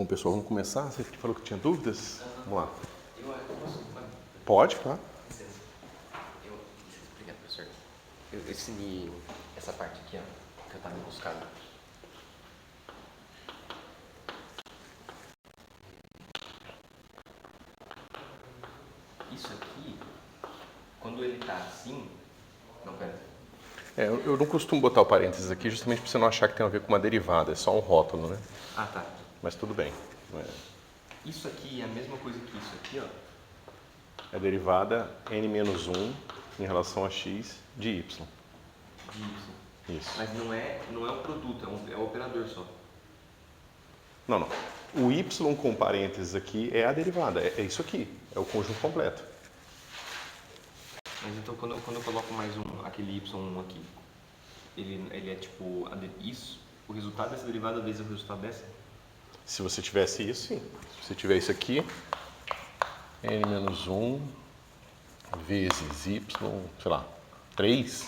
Bom, pessoal, vamos começar. Você falou que tinha dúvidas? Vamos lá. Eu posso? Pode, claro. Obrigado, professor. Eu ensinei essa parte aqui, ó, que eu estava buscando. Isso aqui, quando ele está assim... Não, pera. Eu não costumo botar o parênteses aqui justamente para você não achar que tem a ver com uma derivada. É só um rótulo, né? Ah, tá. Mas tudo bem. Isso aqui é a mesma coisa que isso aqui, ó. É a derivada n-1 em relação a x de y. De y. Isso. Mas não é o produto, é o operador só. Não. O y com parênteses aqui é a derivada. É isso aqui. É o conjunto completo. Mas então quando eu coloco mais aquele y1 aqui, ele é tipo isso? O resultado dessa derivada vezes o resultado dessa? Se você tivesse isso, sim. Se você tiver isso aqui, n-1 vezes y, sei lá, 3,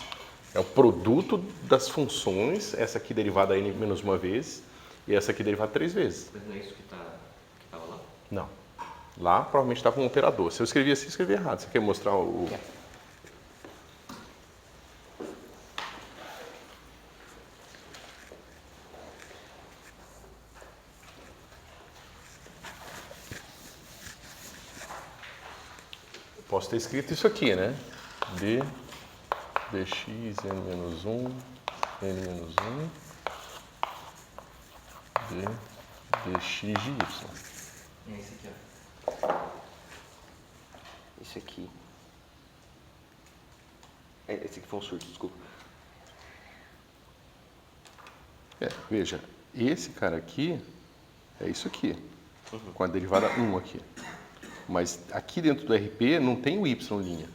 é o produto das funções, essa aqui derivada n-1 vez e essa aqui derivada 3 vezes. Mas não é isso que estava lá? Não. Lá provavelmente estava um operador. Se eu escrevi assim, eu escrevi errado. Você quer mostrar o... Posso ter escrito isso aqui, né? dx n-1, n-1, dx de y. É esse aqui, ó. Esse aqui. Esse aqui foi um surto, desculpa. Veja, esse cara aqui é isso aqui, com a derivada 1 aqui. Mas aqui dentro do RP não tem o y'.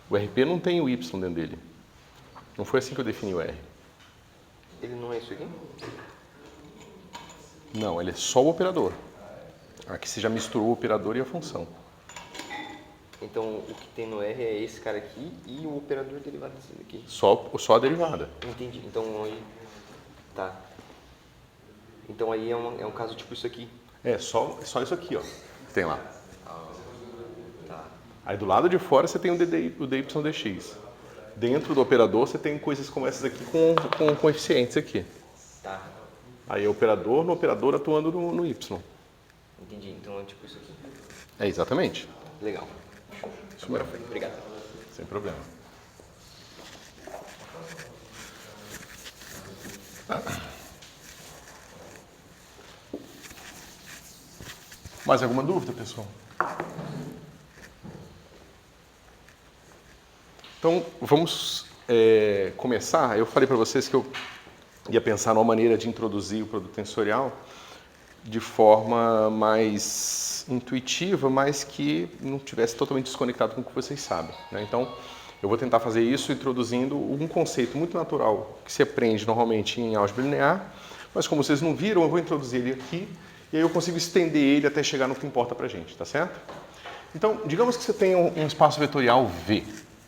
O RP não tem o y dentro dele. Não foi assim que eu defini o R. Ele não é isso aqui? Não, ele é só o operador. Aqui você já misturou o operador e a função. Então o que tem no R é esse cara aqui e o operador derivado desse daqui. Só a derivada. Entendi. Então aí. Tá. Então aí é um caso tipo isso aqui. Só isso aqui, ó. Tem lá. Tá. Aí do lado de fora você tem o dydx. Dentro do operador você tem coisas como essas aqui com coeficientes aqui. Tá. Aí é operador no operador atuando no y. Entendi. Então é tipo isso aqui. É exatamente. Legal. Isso mesmo. Obrigado. Sem problema. Mais alguma dúvida, pessoal? Então, vamos começar. Eu falei para vocês que eu ia pensar numa maneira de introduzir o produto tensorial de forma mais intuitiva, mas que não tivesse totalmente desconectado com o que vocês sabem, né? Então, eu vou tentar fazer isso introduzindo um conceito muito natural que se aprende normalmente em álgebra linear, mas como vocês não viram, eu vou introduzir ele aqui e aí eu consigo estender ele até chegar no que importa pra gente, tá certo? Então, digamos que você tem um espaço vetorial V,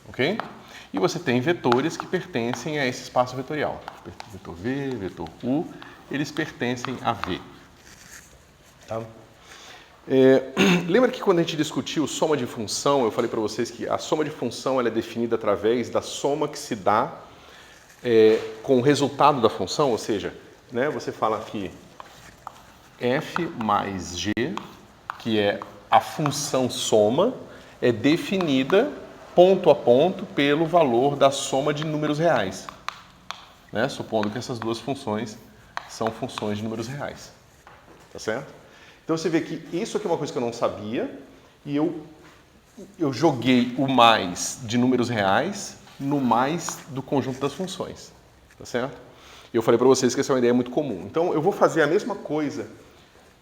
ok? E você tem vetores que pertencem a esse espaço vetorial. Vetor V, vetor U, eles pertencem a V. Tá? Lembra que quando a gente discutiu soma de função, eu falei para vocês que a soma de função ela é definida através da soma que se dá com o resultado da função, ou seja, né, você fala que f mais g, que é a função soma, é definida ponto a ponto pelo valor da soma de números reais, né? Supondo que essas duas funções são funções de números reais, tá certo? Então você vê que isso aqui é uma coisa que eu não sabia e eu joguei o mais de números reais no mais do conjunto das funções, tá certo? E eu falei para vocês que essa é uma ideia muito comum. Então eu vou fazer a mesma coisa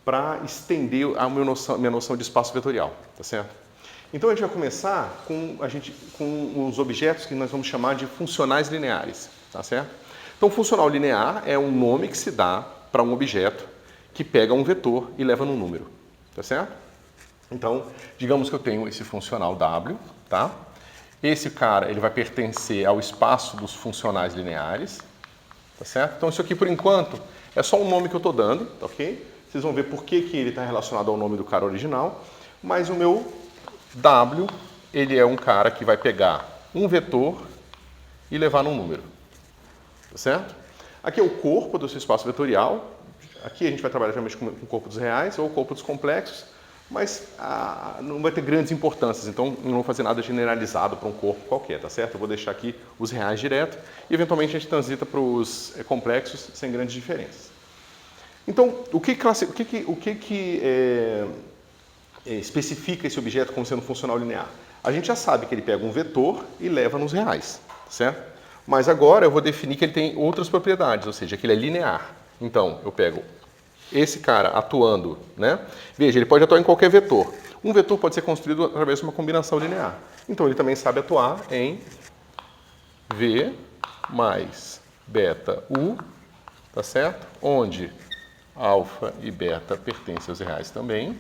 para estender a minha noção de espaço vetorial, tá certo? Então a gente vai começar com os objetos que nós vamos chamar de funcionais lineares, tá certo? Então funcional linear é um nome que se dá para um objeto que pega um vetor e leva num número, tá certo? Então, digamos que eu tenho esse funcional W, tá? Esse cara, ele vai pertencer ao espaço dos funcionais lineares, tá certo? Então isso aqui, por enquanto, é só um nome que eu estou dando, tá ok? Vocês vão ver por que ele está relacionado ao nome do cara original, mas o meu W, ele é um cara que vai pegar um vetor e levar num número, tá certo? Aqui é o corpo do seu espaço vetorial, aqui a gente vai trabalhar geralmente com o corpo dos reais ou o corpo dos complexos, mas não vai ter grandes importâncias, então não vou fazer nada generalizado para um corpo qualquer, tá certo? Eu vou deixar aqui os reais direto e eventualmente a gente transita para os complexos sem grandes diferenças. Então, o que especifica esse objeto como sendo funcional linear? A gente já sabe que ele pega um vetor e leva nos reais, tá certo? Mas agora eu vou definir que ele tem outras propriedades, ou seja, que ele é linear. Então, eu pego esse cara atuando, né? Veja, ele pode atuar em qualquer vetor. Um vetor pode ser construído através de uma combinação linear. Então, ele também sabe atuar em V mais beta U, tá certo? Onde alfa e beta pertencem aos reais também,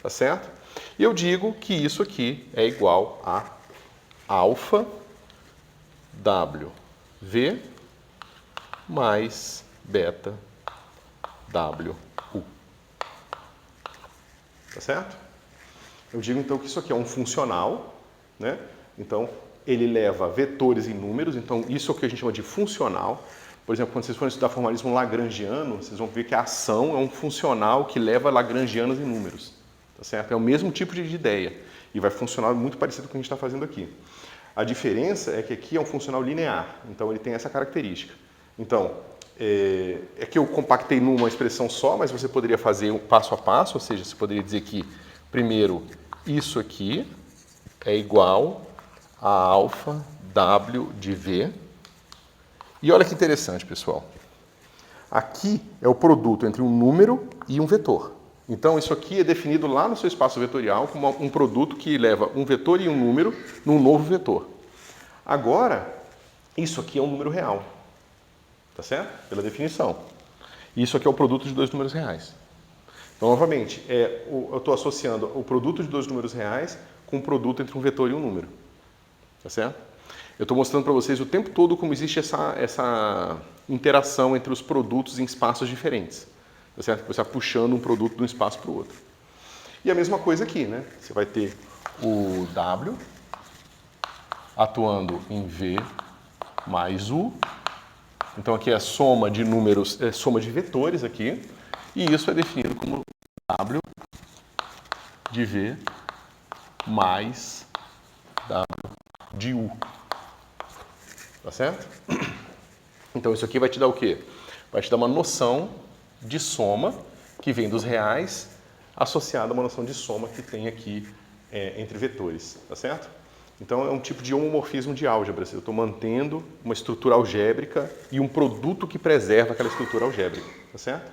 tá certo? E eu digo que isso aqui é igual a alfa WV mais beta WU. Tá certo? Eu digo então que isso aqui é um funcional, né? Então, ele leva vetores em números, então isso é o que a gente chama de funcional. Por exemplo, quando vocês forem estudar formalismo lagrangiano, vocês vão ver que a ação é um funcional que leva lagrangianos em números. Tá certo? É o mesmo tipo de ideia e vai funcionar muito parecido com o que a gente está fazendo aqui. A diferença é que aqui é um funcional linear, então ele tem essa característica. Então, é que eu compactei numa expressão só, mas você poderia fazer um passo a passo, ou seja, você poderia dizer que, primeiro, isso aqui é igual a alfa W de V. E olha que interessante, pessoal. Aqui é o produto entre um número e um vetor. Então, isso aqui é definido lá no seu espaço vetorial como um produto que leva um vetor e um número num novo vetor. Agora, isso aqui é um número real. Tá certo? Pela definição. Isso aqui é o produto de dois números reais. Então, novamente, eu estou associando o produto de dois números reais com o produto entre um vetor e um número. Tá certo? Eu estou mostrando para vocês o tempo todo como existe essa interação entre os produtos em espaços diferentes. Tá certo? Você está puxando um produto de um espaço para o outro. E a mesma coisa aqui, né? Você vai ter o W atuando em V mais U. Então aqui é a soma de números, é soma de vetores aqui, e isso é definido como W de V mais W de U. Tá certo? Então isso aqui vai te dar o quê? Vai te dar uma noção de soma que vem dos reais associada a uma noção de soma que tem aqui entre vetores, tá certo? Então é um tipo de homomorfismo de álgebra. Eu estou mantendo uma estrutura algébrica e um produto que preserva aquela estrutura algébrica, tá certo?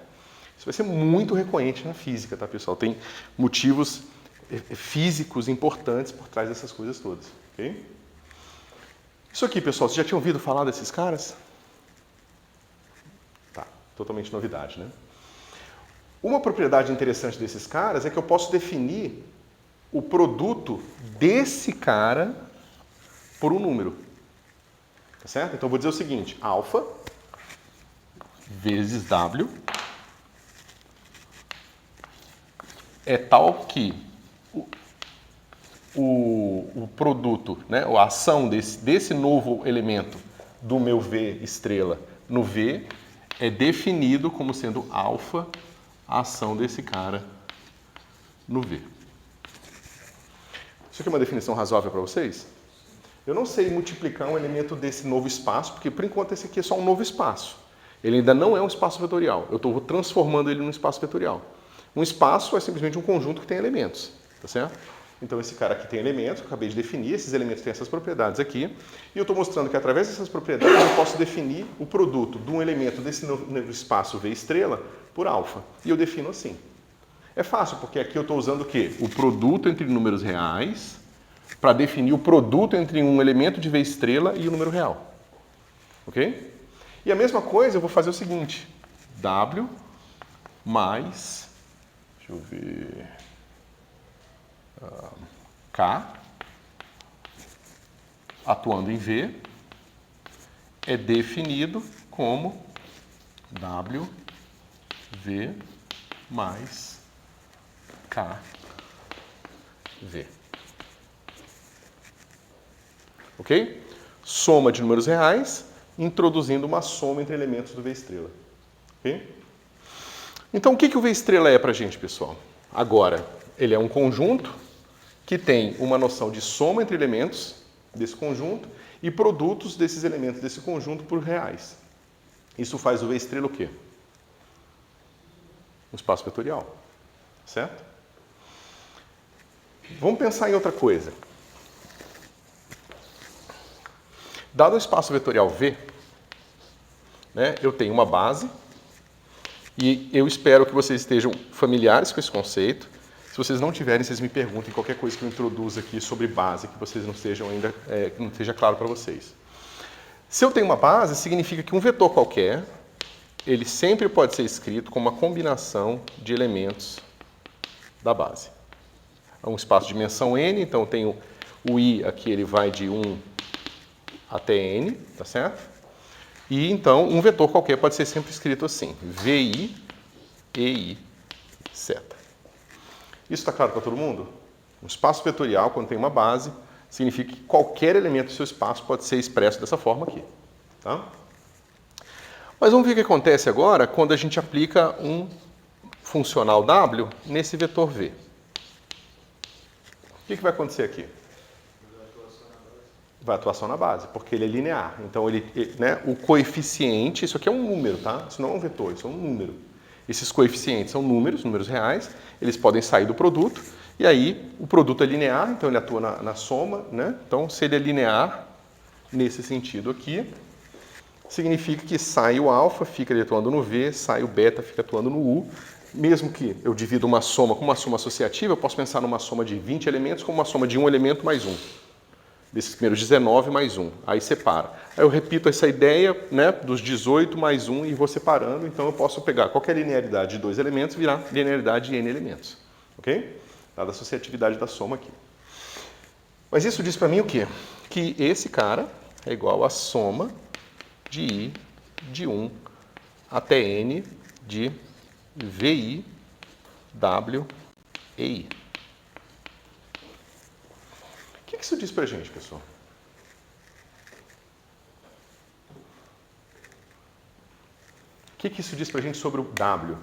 Isso vai ser muito recorrente na física, tá, pessoal? Tem motivos físicos importantes por trás dessas coisas todas, ok? Isso aqui, pessoal, vocês já tinham ouvido falar desses caras? Tá, totalmente novidade, né? Uma propriedade interessante desses caras é que eu posso definir o produto desse cara por um número. Tá certo? Então eu vou dizer o seguinte, alfa vezes W é tal que o produto, né, a ação desse novo elemento do meu V estrela no V é definido como sendo alfa a ação desse cara no V. Isso aqui é uma definição razoável para vocês? Eu não sei multiplicar um elemento desse novo espaço, porque por enquanto esse aqui é só um novo espaço. Ele ainda não é um espaço vetorial. Eu estou transformando ele num espaço vetorial. Um espaço é simplesmente um conjunto que tem elementos, tá certo? Então esse cara aqui tem elementos, eu acabei de definir, esses elementos têm essas propriedades aqui, e eu estou mostrando que através dessas propriedades eu posso definir o produto de um elemento desse novo espaço V estrela por alfa. E eu defino assim. É fácil, porque aqui eu estou usando o quê? O produto entre números reais para definir o produto entre um elemento de V estrela e o número real. Ok? E a mesma coisa eu vou fazer o seguinte. W mais, deixa eu ver, K, atuando em V, é definido como W, V mais KV. Ok? Soma de números reais, introduzindo uma soma entre elementos do V estrela. Ok? Então, o que o V estrela é para a gente, pessoal? Agora, ele é um conjunto que tem uma noção de soma entre elementos desse conjunto e produtos desses elementos desse conjunto por reais. Isso faz o V estrela o quê? Um espaço vetorial. Certo? Vamos pensar em outra coisa. Dado o espaço vetorial V, né, eu tenho uma base e eu espero que vocês estejam familiares com esse conceito. Se vocês não tiverem, vocês me perguntem qualquer coisa que eu introduza aqui sobre base, que vocês não estejam ainda, que não esteja claro para vocês. Se eu tenho uma base, significa que um vetor qualquer, ele sempre pode ser escrito como uma combinação de elementos da base. É um espaço de dimensão n, então eu tenho o i aqui, ele vai de 1 até n, tá certo? E então um vetor qualquer pode ser sempre escrito assim, vi, ei, seta. Isso está claro para todo mundo? Um espaço vetorial, quando tem uma base, significa que qualquer elemento do seu espaço pode ser expresso dessa forma aqui. Tá? Mas vamos ver o que acontece agora quando a gente aplica um funcional W nesse vetor V. O que vai acontecer aqui? Vai atuação na base, porque ele é linear. Então, né, o coeficiente, isso aqui é um número, tá? Isso não é um vetor, isso é um número. Esses coeficientes são números reais, eles podem sair do produto, e aí o produto é linear, então ele atua na soma, né? Então, se ele é linear, nesse sentido aqui, significa que sai o alfa, fica ele atuando no V, sai o beta, fica atuando no U. Mesmo que eu divida uma soma com uma soma associativa, eu posso pensar numa soma de 20 elementos como uma soma de um elemento mais um. Desses primeiros 19 mais 1. Aí separa. Aí eu repito essa ideia, né, dos 18 mais 1 e vou separando. Então eu posso pegar qualquer linearidade de 2 elementos e virar linearidade de n elementos. Ok? Dada a associatividade da soma aqui. Mas isso diz para mim o quê? Que esse cara é igual a soma de i de 1 até n de vi, w e i. O que isso diz para a gente, pessoal? O que isso diz para a gente sobre o W?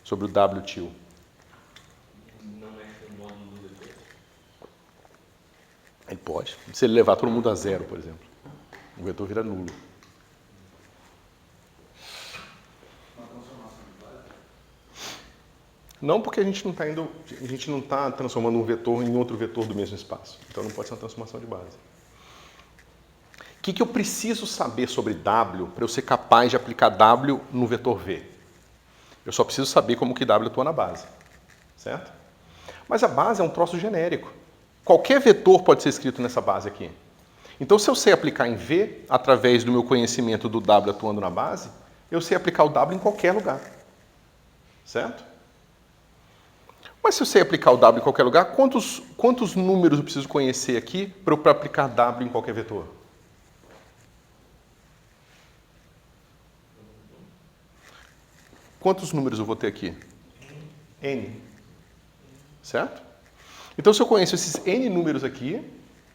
Sobre o W til? Não mexe no módulo do vetor. Ele pode. Se ele levar todo mundo a zero, por exemplo. O vetor vira nulo. Não, porque a gente não está transformando um vetor em outro vetor do mesmo espaço. Então não pode ser uma transformação de base. O que eu preciso saber sobre W para eu ser capaz de aplicar W no vetor V? Eu só preciso saber como que W atua na base. Certo? Mas a base é um troço genérico. Qualquer vetor pode ser escrito nessa base aqui. Então, se eu sei aplicar em V, através do meu conhecimento do W atuando na base, eu sei aplicar o W em qualquer lugar. Certo? Mas se eu sei aplicar o W em qualquer lugar, quantos números eu preciso conhecer aqui para eu aplicar W em qualquer vetor? Quantos números eu vou ter aqui? N. Certo? Então, se eu conheço esses N números aqui,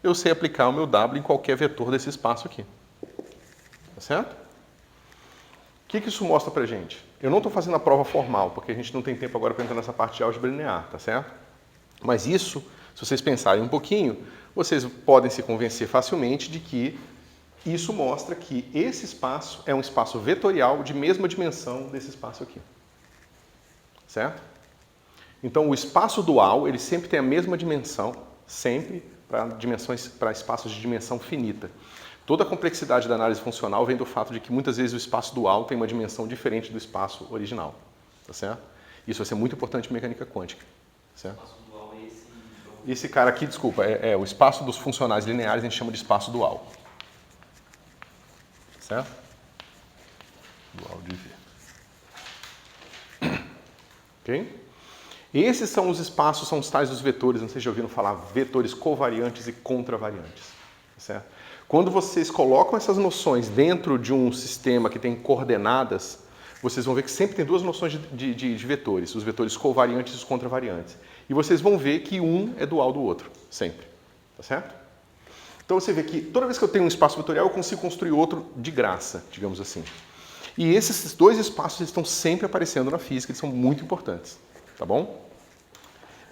eu sei aplicar o meu W em qualquer vetor desse espaço aqui. Tá certo? O que isso mostra pra gente? Eu não estou fazendo a prova formal, porque a gente não tem tempo agora para entrar nessa parte de álgebra linear, tá certo? Mas isso, se vocês pensarem um pouquinho, vocês podem se convencer facilmente de que isso mostra que esse espaço é um espaço vetorial de mesma dimensão desse espaço aqui. Certo? Então, o espaço dual, ele sempre tem a mesma dimensão, sempre para espaços de dimensão finita. Toda a complexidade da análise funcional vem do fato de que muitas vezes o espaço dual tem uma dimensão diferente do espaço original. Tá certo? Isso vai ser muito importante em mecânica quântica. Certo? O espaço dual é esse... Esse cara aqui, desculpa, é o espaço dos funcionais lineares, a gente chama de espaço dual. Certo? Dual de V. Ok? Esses são os espaços, são os tais dos vetores, não sei se já ouviram falar, vetores covariantes e contravariantes. Certo? Quando vocês colocam essas noções dentro de um sistema que tem coordenadas, vocês vão ver que sempre tem duas noções de vetores, os vetores covariantes e os contravariantes. E vocês vão ver que um é dual do outro, sempre. Tá certo? Então você vê que toda vez que eu tenho um espaço vetorial, eu consigo construir outro de graça, digamos assim. E esses dois espaços estão sempre aparecendo na física, eles são muito importantes. Tá bom?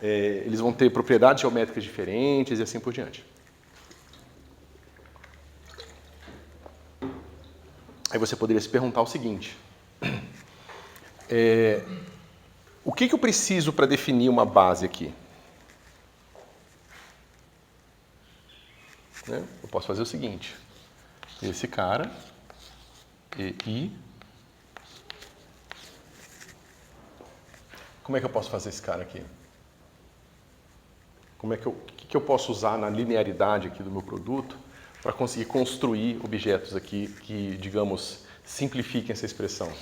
Eles vão ter propriedades geométricas diferentes e assim por diante. Aí você poderia se perguntar o seguinte: o que eu preciso para definir uma base aqui? Eu posso fazer o seguinte: esse cara, EI. Como é que eu posso fazer esse cara aqui? O que eu posso usar na linearidade aqui do meu produto para conseguir construir objetos aqui que, digamos, simplifiquem essa expressão?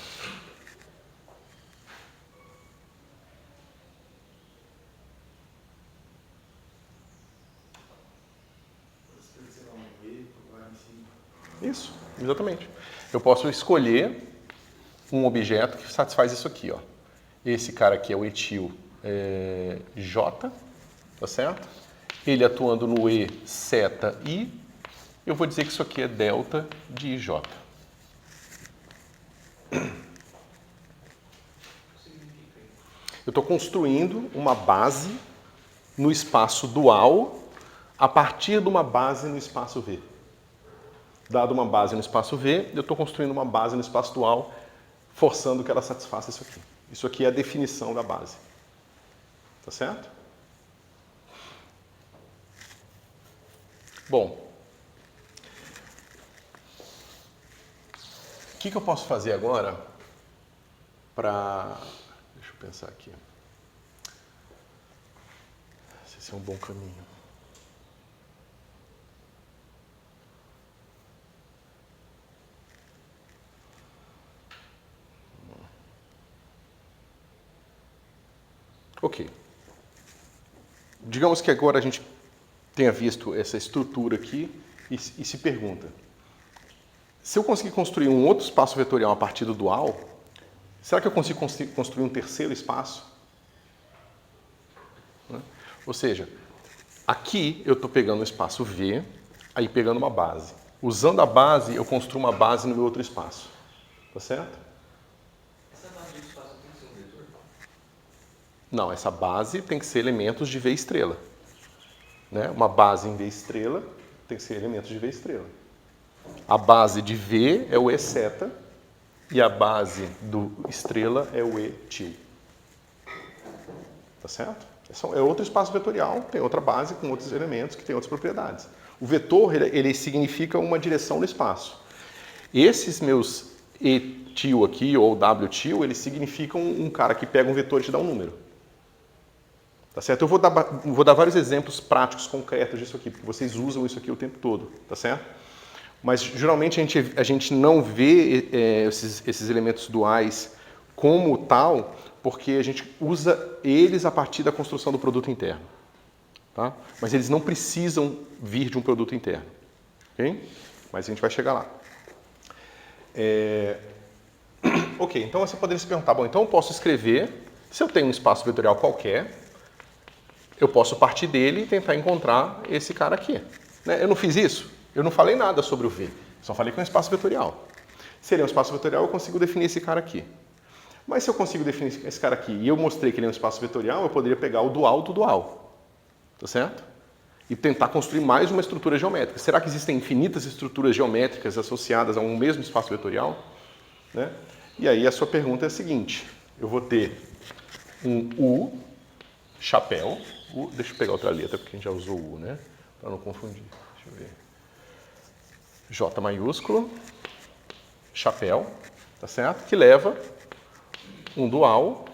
Isso, exatamente. Eu posso escolher um objeto que satisfaz isso aqui, ó. Esse cara aqui é o etil J, tá certo? Ele atuando no E, seta I, eu vou dizer que isso aqui é delta de IJ. Eu estou construindo uma base no espaço dual a partir de uma base no espaço V. Dado uma base no espaço V, eu estou construindo uma base no espaço dual, forçando que ela satisfaça isso aqui. Isso aqui é a definição da base. Tá certo? Bom, o que eu posso fazer agora para... Deixa eu pensar aqui. Se esse é um bom caminho. Ok. Digamos que agora a gente tenha visto essa estrutura aqui e se pergunta: se eu conseguir construir um outro espaço vetorial a partir do dual, será que eu consigo construir um terceiro espaço? Ou seja, aqui eu estou pegando um espaço V, aí pegando uma base. Usando a base, eu construo uma base no meu outro espaço. Tá certo? Essa base de espaço tem que ser um vetor? Não, essa base tem que ser elementos de V estrela. Né? Uma base em V estrela tem que ser elementos de V estrela. A base de V é o E seta e a base do estrela é o E til. Tá certo? É outro espaço vetorial, tem outra base com outros elementos que tem outras propriedades. O vetor, ele significa uma direção no espaço. Esses meus E til aqui, ou W til, eles significam um cara que pega um vetor e te dá um número. Tá certo? Eu vou dar vários exemplos práticos, concretos disso aqui, porque vocês usam isso aqui o tempo todo, tá certo? Mas, geralmente, a gente não vê esses elementos duais como tal, porque a gente usa eles a partir da construção do produto interno. Tá? Mas eles não precisam vir de um produto interno. Okay? Mas a gente vai chegar lá. Ok, então você poderia se perguntar, bom, então eu posso escrever, se eu tenho um espaço vetorial qualquer, eu posso partir dele e tentar encontrar esse cara aqui. Né? Eu não fiz isso? Eu não falei nada sobre o V, só falei que é um espaço vetorial. Se ele é um espaço vetorial, eu consigo definir esse cara aqui. Mas se eu consigo definir esse cara aqui e eu mostrei que ele é um espaço vetorial, eu poderia pegar o dual do dual. Tá certo? E tentar construir mais uma estrutura geométrica. Será que existem infinitas estruturas geométricas associadas a um mesmo espaço vetorial? Né? E aí a sua pergunta é a seguinte: eu vou ter um U, chapéu, deixa eu pegar outra letra porque a gente já usou U, né? Para não confundir. Deixa eu ver. J maiúsculo, chapéu, tá certo? Que leva um dual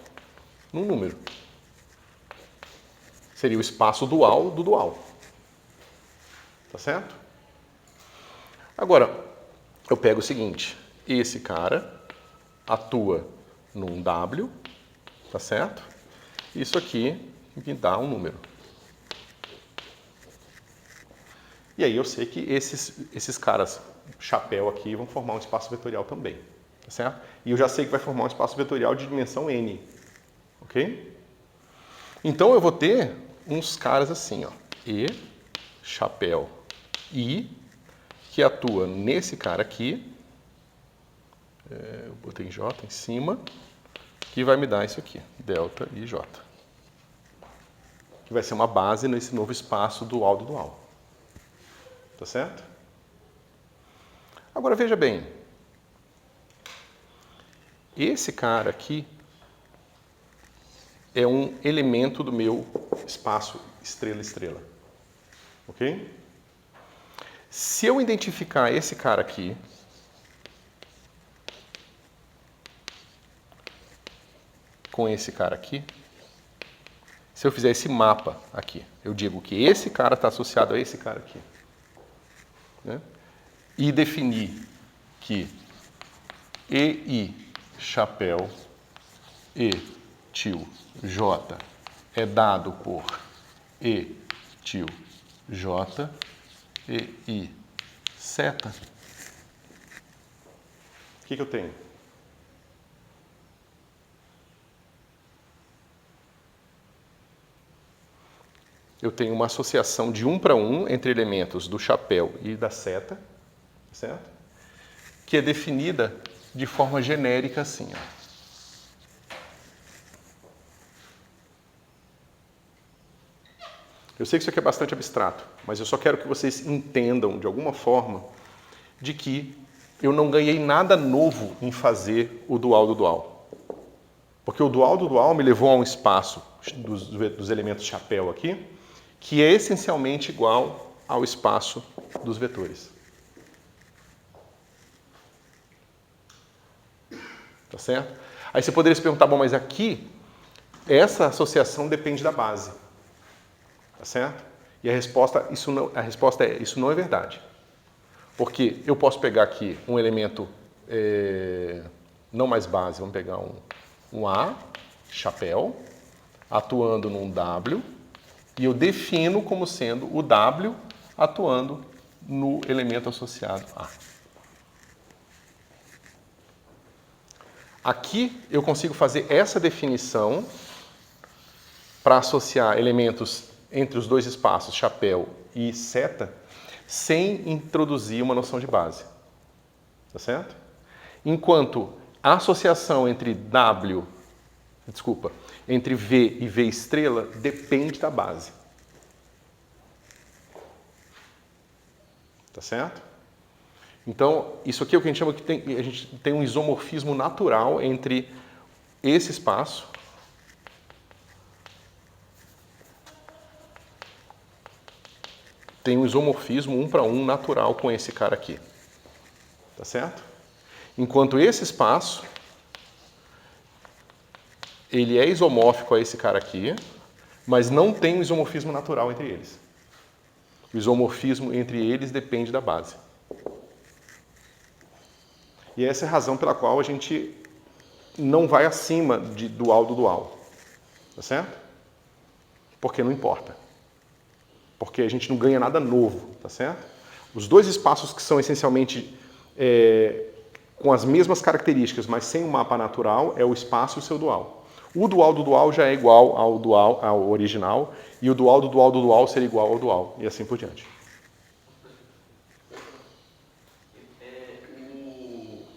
num número. Seria o espaço dual do dual. Tá certo? Agora, eu pego o seguinte: esse cara atua num W, tá certo? Isso aqui me dá um número. E aí eu sei que esses caras, chapéu aqui, vão formar um espaço vetorial também. tá certo? E eu já sei que vai formar um espaço vetorial de dimensão n, ok? Então eu vou ter uns caras assim, ó, E, chapéu, I, que atua nesse cara aqui, eu botei J em cima, que vai me dar isso aqui, delta e J, que vai ser uma base nesse novo espaço dual do dual, tá certo? Agora veja bem, esse cara aqui é um elemento do meu espaço estrela-estrela, ok? Se eu identificar esse cara aqui, com esse cara aqui, se eu fizer esse mapa aqui, eu digo que esse cara está associado a esse cara aqui, né? E definir que EI, chapéu, E, tio, J é dado por E, tio, J, E, I, seta. O que eu tenho? Eu tenho uma associação de 1 para 1 entre elementos do chapéu e da seta, certo? Que é definida de forma genérica assim, ó. Eu sei que isso aqui é bastante abstrato, mas eu só quero que vocês entendam de alguma forma de que eu não ganhei nada novo em fazer o dual do dual. Porque o dual do dual me levou a um espaço dos elementos chapéu aqui, que é essencialmente igual ao espaço dos vetores. Tá certo? Aí você poderia se perguntar, bom, mas aqui, essa associação depende da base. Tá certo? E a resposta é, isso não é verdade. Porque eu posso pegar aqui um elemento não mais base, vamos pegar um A, chapéu, atuando num W, e eu defino como sendo o W atuando no elemento associado A. Aqui eu consigo fazer essa definição para associar elementos entre os dois espaços, chapéu e seta, sem introduzir uma noção de base. Tá certo? Enquanto a associação entre entre V e V estrela depende da base. Tá certo? Então, isso aqui é o que a gente chama a gente tem um isomorfismo natural entre esse espaço tem um isomorfismo 1 para 1 natural com esse cara aqui. Tá certo? Enquanto esse espaço ele é isomórfico a esse cara aqui, mas não tem um isomorfismo natural entre eles. O isomorfismo entre eles depende da base. E essa é a razão pela qual a gente não vai acima de dual do dual. Tá certo? Porque não importa. Porque a gente não ganha nada novo, tá certo? Os dois espaços que são essencialmente com as mesmas características, mas sem um mapa natural, é o espaço e o seu dual. O dual do dual já é igual ao original, e o dual do dual seria igual ao dual, e assim por diante.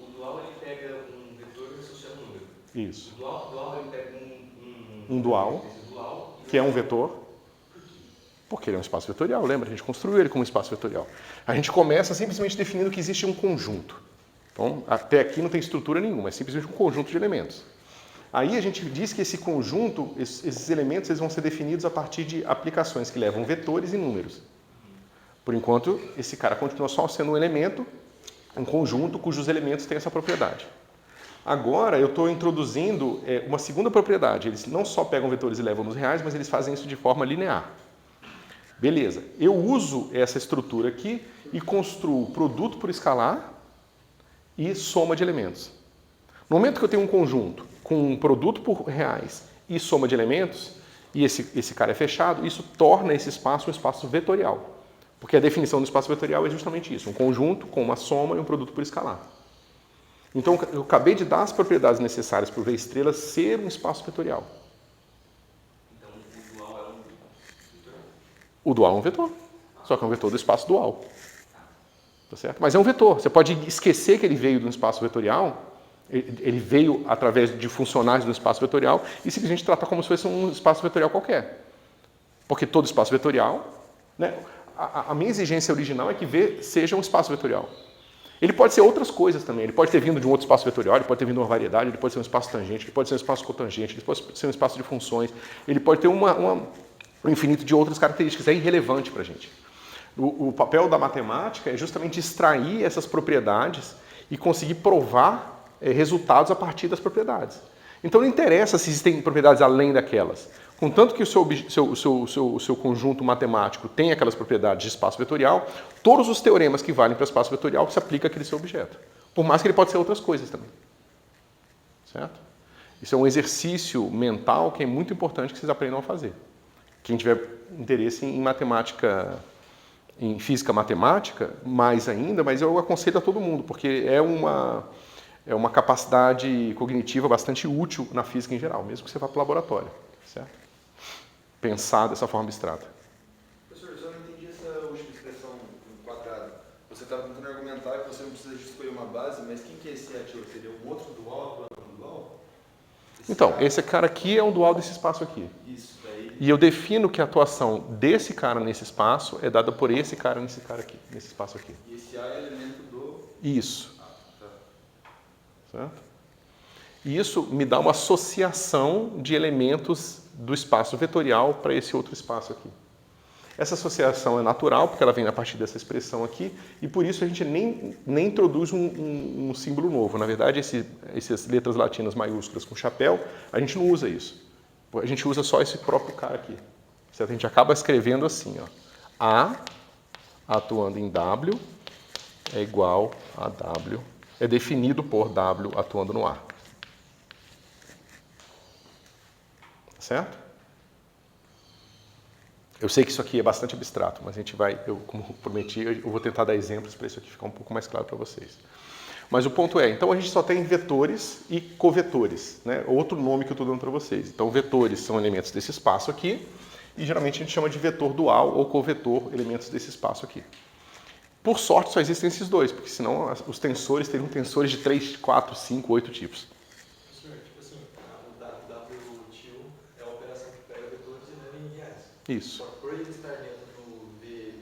O dual ele pega um vetor e associa um número. Isso. O dual ele pega um dual, que é um vetor, porque ele é um espaço vetorial, lembra? A gente construiu ele como um espaço vetorial. A gente começa simplesmente definindo que existe um conjunto. Então, até aqui não tem estrutura nenhuma, é simplesmente um conjunto de elementos. Aí a gente diz que esse conjunto, esses elementos, eles vão ser definidos a partir de aplicações que levam vetores e números. Por enquanto, esse cara continua só sendo um elemento, um conjunto cujos elementos têm essa propriedade. Agora eu estou introduzindo uma segunda propriedade. Eles não só pegam vetores e levam nos reais, mas eles fazem isso de forma linear. Beleza, eu uso essa estrutura aqui e construo produto por escalar e soma de elementos. No momento que eu tenho um conjunto com um produto por reais e soma de elementos, e esse cara é fechado, isso torna esse espaço um espaço vetorial. Porque a definição do espaço vetorial é justamente isso, um conjunto com uma soma e um produto por escalar. Então, eu acabei de dar as propriedades necessárias para o V-estrela ser um espaço vetorial. Então, o dual é um vetor? O dual é um vetor, só que é um vetor do espaço dual. Tá certo? Mas é um vetor. Você pode esquecer que ele veio de um espaço vetorial, ele veio através de funcionais do espaço vetorial e simplesmente tratar como se fosse um espaço vetorial qualquer. Porque todo espaço vetorial, né, a minha exigência original é que V seja um espaço vetorial. Ele pode ser outras coisas também. Ele pode ter vindo de um outro espaço vetorial, ele pode ter vindo de uma variedade, ele pode ser um espaço tangente, ele pode ser um espaço cotangente, ele pode ser um espaço de funções, ele pode ter um infinito de outras características. É irrelevante para a gente. O papel da matemática é justamente extrair essas propriedades e conseguir provar resultados a partir das propriedades. Então não interessa se existem propriedades além daquelas. Contanto que o seu conjunto matemático tem aquelas propriedades de espaço vetorial, todos os teoremas que valem para espaço vetorial se aplicam àquele seu objeto. Por mais que ele pode ser outras coisas também. Certo? Isso é um exercício mental que é muito importante que vocês aprendam a fazer. Quem tiver interesse em matemática, em física matemática, mais ainda, mas eu aconselho a todo mundo, porque é uma capacidade cognitiva bastante útil na física em geral, mesmo que você vá para o laboratório. Certo? Pensar dessa forma abstrata. Professor, eu só não entendi essa última expressão no quadrado. Você estava tentando argumentar que você não precisa de escolher uma base, mas quem que é esse ativo? Seria um outro dual atuando no dual? Então, esse cara aqui é um dual desse espaço aqui. Isso, daí... E eu defino que a atuação desse cara nesse espaço é dada por esse cara nesse cara aqui, nesse espaço aqui. E esse A é elemento do... Isso. Ah, tá. Certo? E isso me dá uma associação de elementos do espaço vetorial para esse outro espaço aqui. Essa associação é natural, porque ela vem a partir dessa expressão aqui, e por isso a gente nem introduz um símbolo novo. Na verdade, essas letras latinas maiúsculas com chapéu, a gente não usa isso. A gente usa só esse próprio cara aqui. Certo? A gente acaba escrevendo assim, ó. A atuando em W é igual a W, é definido por W atuando no A. Certo? Eu sei que isso aqui é bastante abstrato, mas a gente vai, como prometi, eu vou tentar dar exemplos para isso aqui ficar um pouco mais claro para vocês. Mas o ponto é, então a gente só tem vetores e covetores, né? Outro nome que eu estou dando para vocês. Então vetores são elementos desse espaço aqui, e geralmente a gente chama de vetor dual ou covetor elementos desse espaço aqui. Por sorte só existem esses dois, porque senão os tensores teriam tensores de 3, 4, 5, 8 tipos. Isso. Só por ele estar dentro do V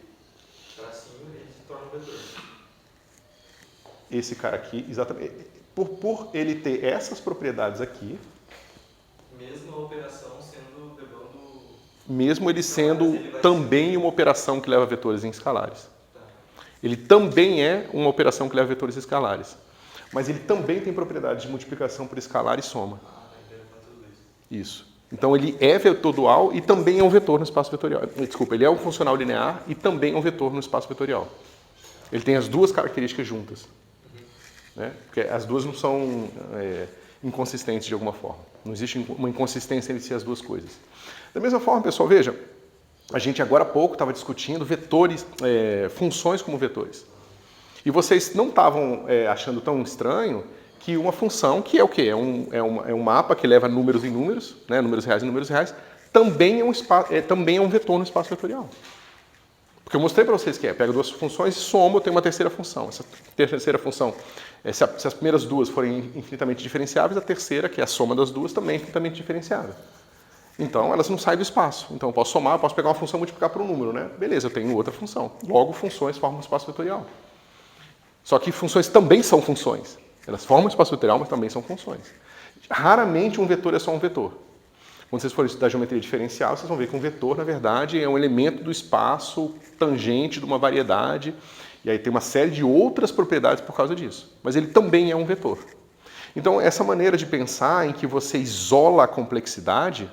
tracinho, ele se torna um vetor. Esse cara aqui, exatamente. Por ele ter essas propriedades aqui... Mesmo a operação sendo levando... Mesmo ele sendo também uma operação que leva vetores em escalares. Ele também é uma operação que leva vetores escalares. Mas ele também tem propriedades de multiplicação por escalar e soma. Isso. Então ele é vetor dual e também é um vetor no espaço vetorial. Desculpa, ele é um funcional linear e também é um vetor no espaço vetorial. Ele tem as duas características juntas. Né? Porque as duas não são inconsistentes de alguma forma. Não existe uma inconsistência entre as duas coisas. Da mesma forma, pessoal, veja, a gente agora há pouco estava discutindo vetores, funções como vetores. E vocês não estavam achando tão estranho que uma função, que é o quê? É um mapa que leva números em números, né? Números reais em números reais, também é um vetor no espaço vetorial. Porque eu mostrei para vocês que pega duas funções e soma, eu tenho uma terceira função. Essa terceira função, se as primeiras duas forem infinitamente diferenciáveis, a terceira, que é a soma das duas, também é infinitamente diferenciável. Então, elas não saem do espaço. Então, eu posso somar, eu posso pegar uma função e multiplicar por um número, né? Beleza, eu tenho outra função. Logo, funções formam um espaço vetorial. Só que funções também são funções. Elas formam espaço vetorial, mas também são funções. Raramente um vetor é só um vetor. Quando vocês forem estudar geometria diferencial, vocês vão ver que um vetor, na verdade, é um elemento do espaço tangente de uma variedade, e aí tem uma série de outras propriedades por causa disso. Mas ele também é um vetor. Então, essa maneira de pensar em que você isola a complexidade,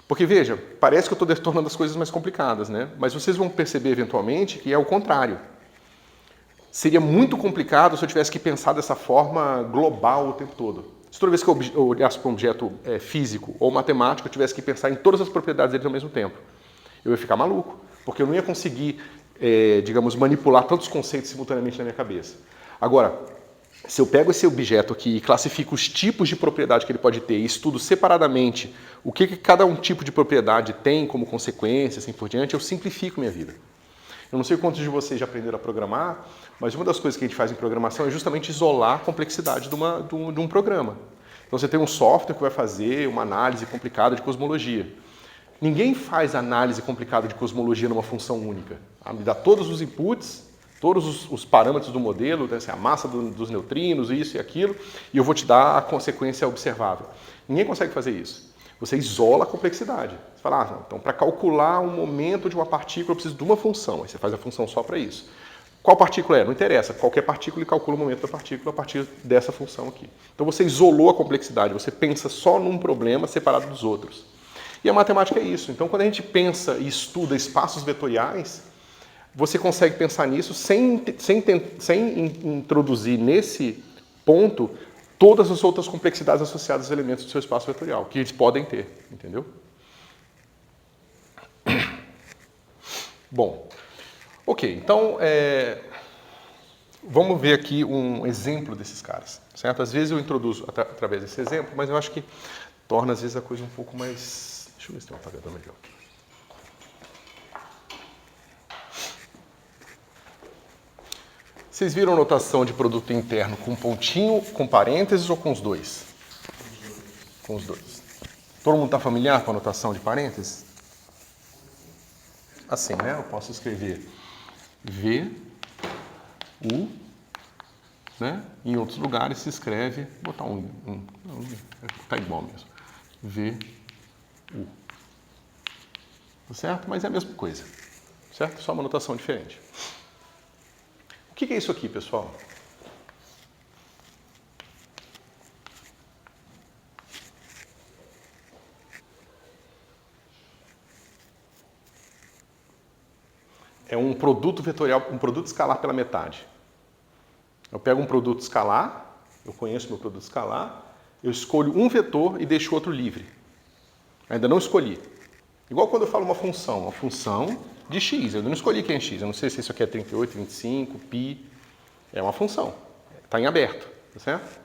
porque, veja, parece que eu estou tornando as coisas mais complicadas, né? Mas vocês vão perceber, eventualmente, que é o contrário. Seria muito complicado se eu tivesse que pensar dessa forma global o tempo todo. Se toda vez que eu olhasse para um objeto físico ou matemático, eu tivesse que pensar em todas as propriedades dele ao mesmo tempo. Eu ia ficar maluco, porque eu não ia conseguir, digamos, manipular tantos conceitos simultaneamente na minha cabeça. Agora, se eu pego esse objeto aqui e classifico os tipos de propriedade que ele pode ter e estudo separadamente o que cada um tipo de propriedade tem como consequência, assim por diante, eu simplifico minha vida. Eu não sei quantos de vocês já aprenderam a programar, mas uma das coisas que a gente faz em programação é justamente isolar a complexidade de um programa. Então você tem um software que vai fazer uma análise complicada de cosmologia. Ninguém faz análise complicada de cosmologia numa função única. Me dá todos os inputs, todos os parâmetros do modelo, né, assim, a massa dos neutrinos, isso e aquilo, e eu vou te dar a consequência observável. Ninguém consegue fazer isso. Você isola a complexidade. Você fala, então para calcular o momento de uma partícula eu preciso de uma função. Aí você faz a função só para isso. Qual partícula é? Não interessa. Qualquer partícula ele calcula o momento da partícula a partir dessa função aqui. Então você isolou a complexidade. Você pensa só num problema separado dos outros. E a matemática é isso. Então quando a gente pensa e estuda espaços vetoriais, você consegue pensar nisso sem introduzir nesse ponto todas as outras complexidades associadas aos elementos do seu espaço vetorial, que eles podem ter, entendeu? Bom, ok, então vamos ver aqui um exemplo desses caras, certo? Às vezes eu introduzo através desse exemplo, mas eu acho que torna às vezes a coisa um pouco mais... Deixa eu ver se tem um apagador melhor aqui. Vocês viram notação de produto interno com pontinho, com parênteses ou com os dois? Com os dois. Todo mundo está familiar com a notação de parênteses? Assim, né? Eu posso escrever V, U, né? Em outros lugares se escreve, vou botar tá igual mesmo. V, U. Tá certo? Mas é a mesma coisa, certo? Só uma notação diferente. O que é isso aqui, pessoal? É um produto vetorial, um produto escalar pela metade. Eu pego um produto escalar, eu conheço meu produto escalar, eu escolho um vetor e deixo o outro livre. Ainda não escolhi. Igual quando eu falo uma função de x, eu não escolhi quem é x, eu não sei se isso aqui é 38, 25, π, é uma função, está em aberto, tá certo?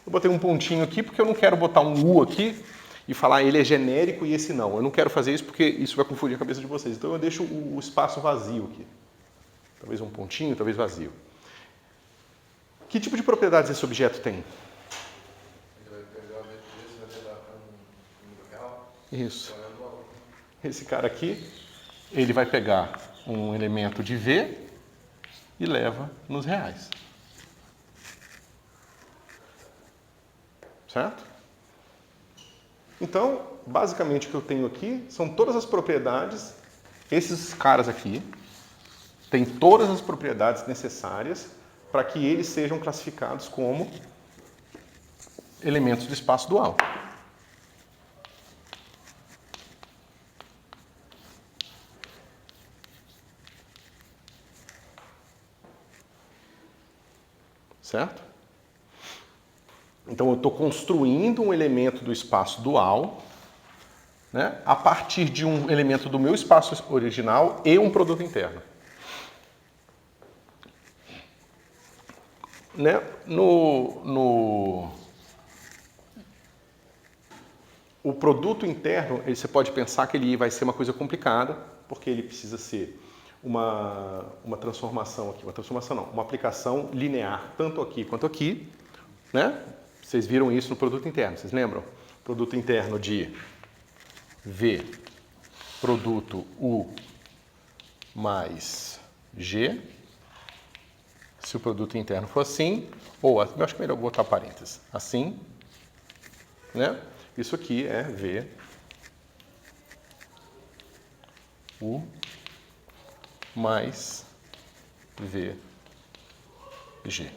Eu botei um pontinho aqui porque eu não quero botar um u aqui e falar ele é genérico e esse não. Eu não quero fazer isso porque isso vai confundir a cabeça de vocês. Então eu deixo o espaço vazio aqui. Talvez um pontinho, talvez vazio. Que tipo de propriedades esse objeto tem? Ele vai pegar a matriz e vai pegar um número real. Isso. Esse cara aqui, ele vai pegar um elemento de V e leva nos reais. Certo? Então, basicamente o que eu tenho aqui são todas as propriedades, esses caras aqui, têm todas as propriedades necessárias para que eles sejam classificados como elementos do espaço dual. Certo? Então eu estou construindo um elemento do espaço dual, né, a partir de um elemento do meu espaço original e um produto interno. Né? O produto interno, você pode pensar que ele vai ser uma coisa complicada, porque ele precisa ser uma transformação aqui, uma aplicação linear, tanto aqui quanto aqui, né? Vocês viram isso no produto interno, vocês lembram? Produto interno de V, produto U mais G. Se o produto interno for assim, ou eu acho que é melhor botar parênteses, assim, né? Isso aqui é V, U mais V, G.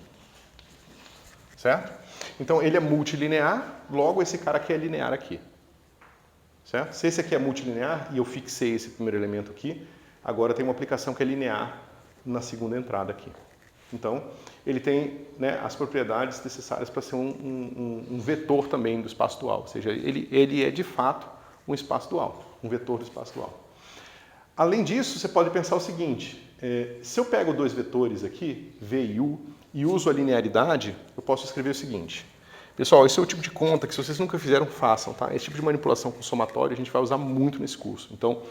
Certo? Então, ele é multilinear, logo esse cara aqui é linear aqui. Certo? Se esse aqui é multilinear e eu fixei esse primeiro elemento aqui, agora tem uma aplicação que é linear na segunda entrada aqui. Então, ele tem, né, as propriedades necessárias para ser um vetor também do espaço dual. Ou seja, ele é de fato um espaço dual, um vetor do espaço dual. Além disso, você pode pensar o seguinte, se eu pego dois vetores aqui, V e U, e uso a linearidade, eu posso escrever o seguinte. Pessoal, esse é o tipo de conta que se vocês nunca fizeram, façam, tá? Esse tipo de manipulação com somatório a gente vai usar muito nesse curso. Então,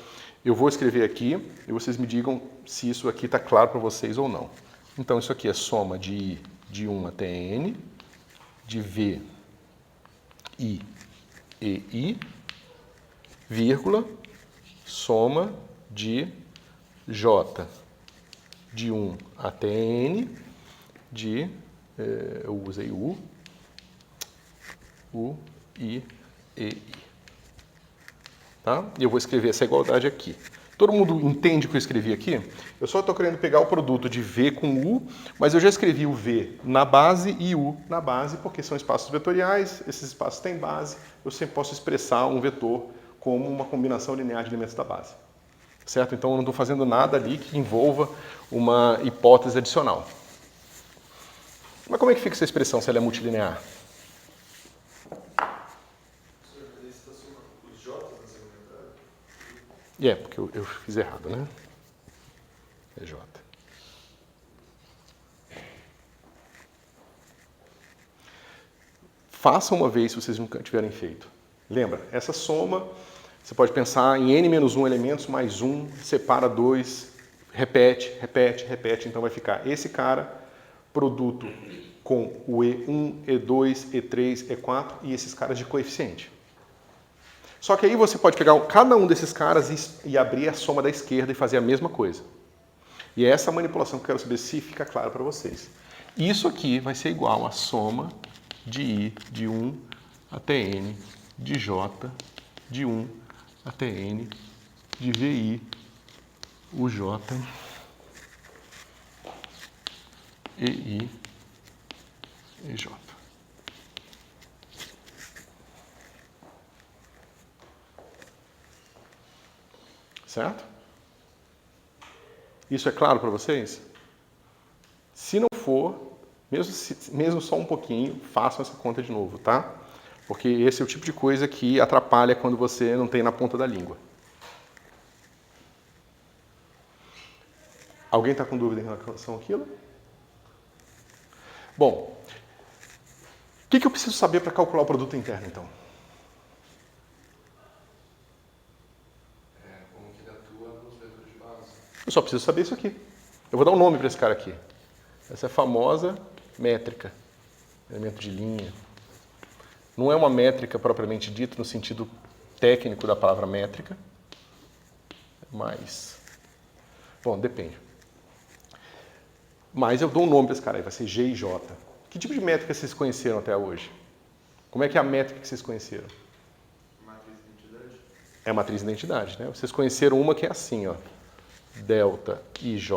eu vou escrever aqui e vocês me digam se isso aqui está claro para vocês ou não. Então, isso aqui é soma de I de 1 até N, de V, I e I, vírgula, soma de J de 1 até N, de, eu usei U, I e I. Tá? E eu vou escrever essa igualdade aqui. Todo mundo entende o que eu escrevi aqui? Eu só estou querendo pegar o produto de V com U, mas eu já escrevi o V na base e U na base, porque são espaços vetoriais, esses espaços têm base, eu sempre posso expressar um vetor como uma combinação linear de elementos da base. Certo? Então eu não estou fazendo nada ali que envolva uma hipótese adicional. Mas como é que fica essa expressão se ela é multilinear? Porque eu fiz errado, né? É J. Faça uma vez se vocês nunca tiverem feito. Lembra, essa soma, você pode pensar em n-1 elementos mais 1, separa 2, repete, repete, repete. Então vai ficar esse cara, produto com o E1, E2, E3, E4 e esses caras de coeficiente. Só que aí você pode pegar cada um desses caras e abrir a soma da esquerda e fazer a mesma coisa. E é essa manipulação que eu quero saber se fica claro para vocês. Isso aqui vai ser igual a soma de I de 1 até N, de J de 1 até N, de VI, UJ, EI, EJ. Certo? Isso é claro para vocês? Se não for, mesmo só um pouquinho, façam essa conta de novo, tá? Porque esse é o tipo de coisa que atrapalha quando você não tem na ponta da língua. Alguém está com dúvida em relação àquilo? Bom, o que eu preciso saber para calcular o produto interno, então? Como que ele atua nos vetores de base? Eu só preciso saber isso aqui. Eu vou dar um nome para esse cara aqui. Essa é a famosa métrica, elemento de linha. Não é uma métrica propriamente dita no sentido técnico da palavra métrica, mas... Bom, depende. Mas eu dou um nome para esse cara aí, vai ser G e J. Que tipo de métrica vocês conheceram até hoje? Como é que é a métrica que vocês conheceram? Matriz de identidade? É a matriz de identidade, né? Vocês conheceram uma que é assim, ó. Delta IJ,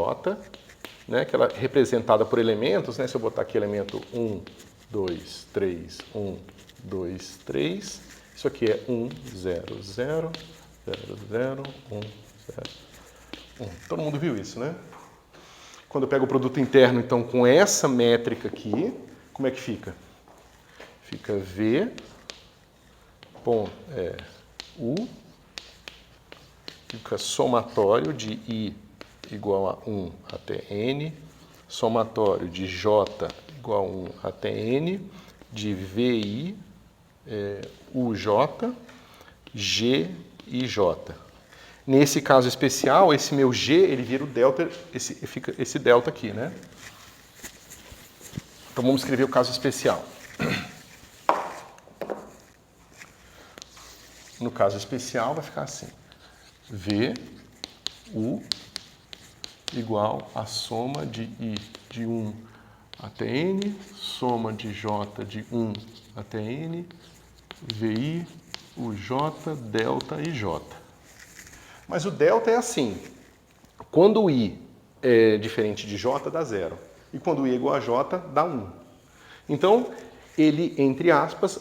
né? Que ela é representada por elementos, né? Se eu botar aqui elemento 1, 2, 3, 1, 2, 3. Isso aqui é 1, 0, 0, 0, 0, 1, 0, 1. Todo mundo viu isso, né? Quando eu pego o produto interno, então, com essa métrica aqui, como é que fica? Fica V, U, fica somatório de I igual a 1 até N, somatório de J igual a 1 até N, de VI, UJ, G e J. Nesse caso especial, esse meu G, ele vira o delta, fica esse delta aqui, né? Então vamos escrever o caso especial. No caso especial vai ficar assim. V, U, igual a soma de I de 1 até N, soma de J de 1 até N, VI, UJ, delta e J. Mas o delta é assim. Quando o I é diferente de J, dá 0. E quando o I é igual a J, dá 1. Então, ele, entre aspas,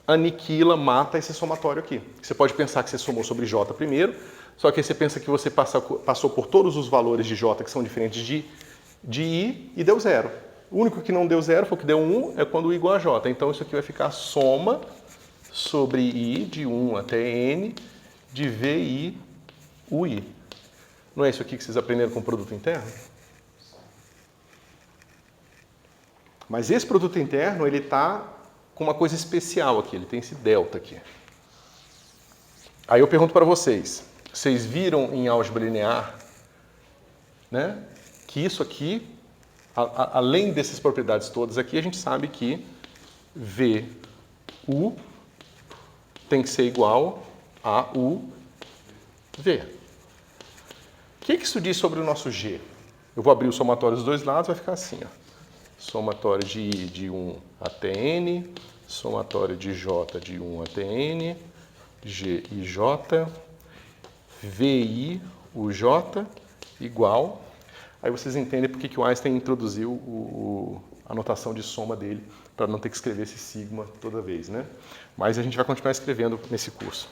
aniquila, mata esse somatório aqui. Você pode pensar que você somou sobre J primeiro, só que aí você pensa que você passou por todos os valores de J que são diferentes de I e deu 0. O único que não deu 0 foi o que deu 1, é quando o I é igual a J. Então, isso aqui vai ficar soma sobre I de 1 até N de VI UI. Não é isso aqui que vocês aprenderam com o produto interno? Mas esse produto interno, ele está com uma coisa especial aqui, ele tem esse delta aqui. Aí eu pergunto para vocês viram em álgebra linear, né, que isso aqui, além dessas propriedades todas aqui, a gente sabe que VU tem que ser igual a UV. O que isso diz sobre o nosso G? Eu vou abrir o somatório dos dois lados, vai ficar assim, ó. Somatório de I de 1 até N, somatório de J de 1 até N, G e J, VI, o J, igual. Aí vocês entendem por que o Einstein introduziu a notação de soma dele, para não ter que escrever esse sigma toda vez, né? Mas a gente vai continuar escrevendo nesse curso.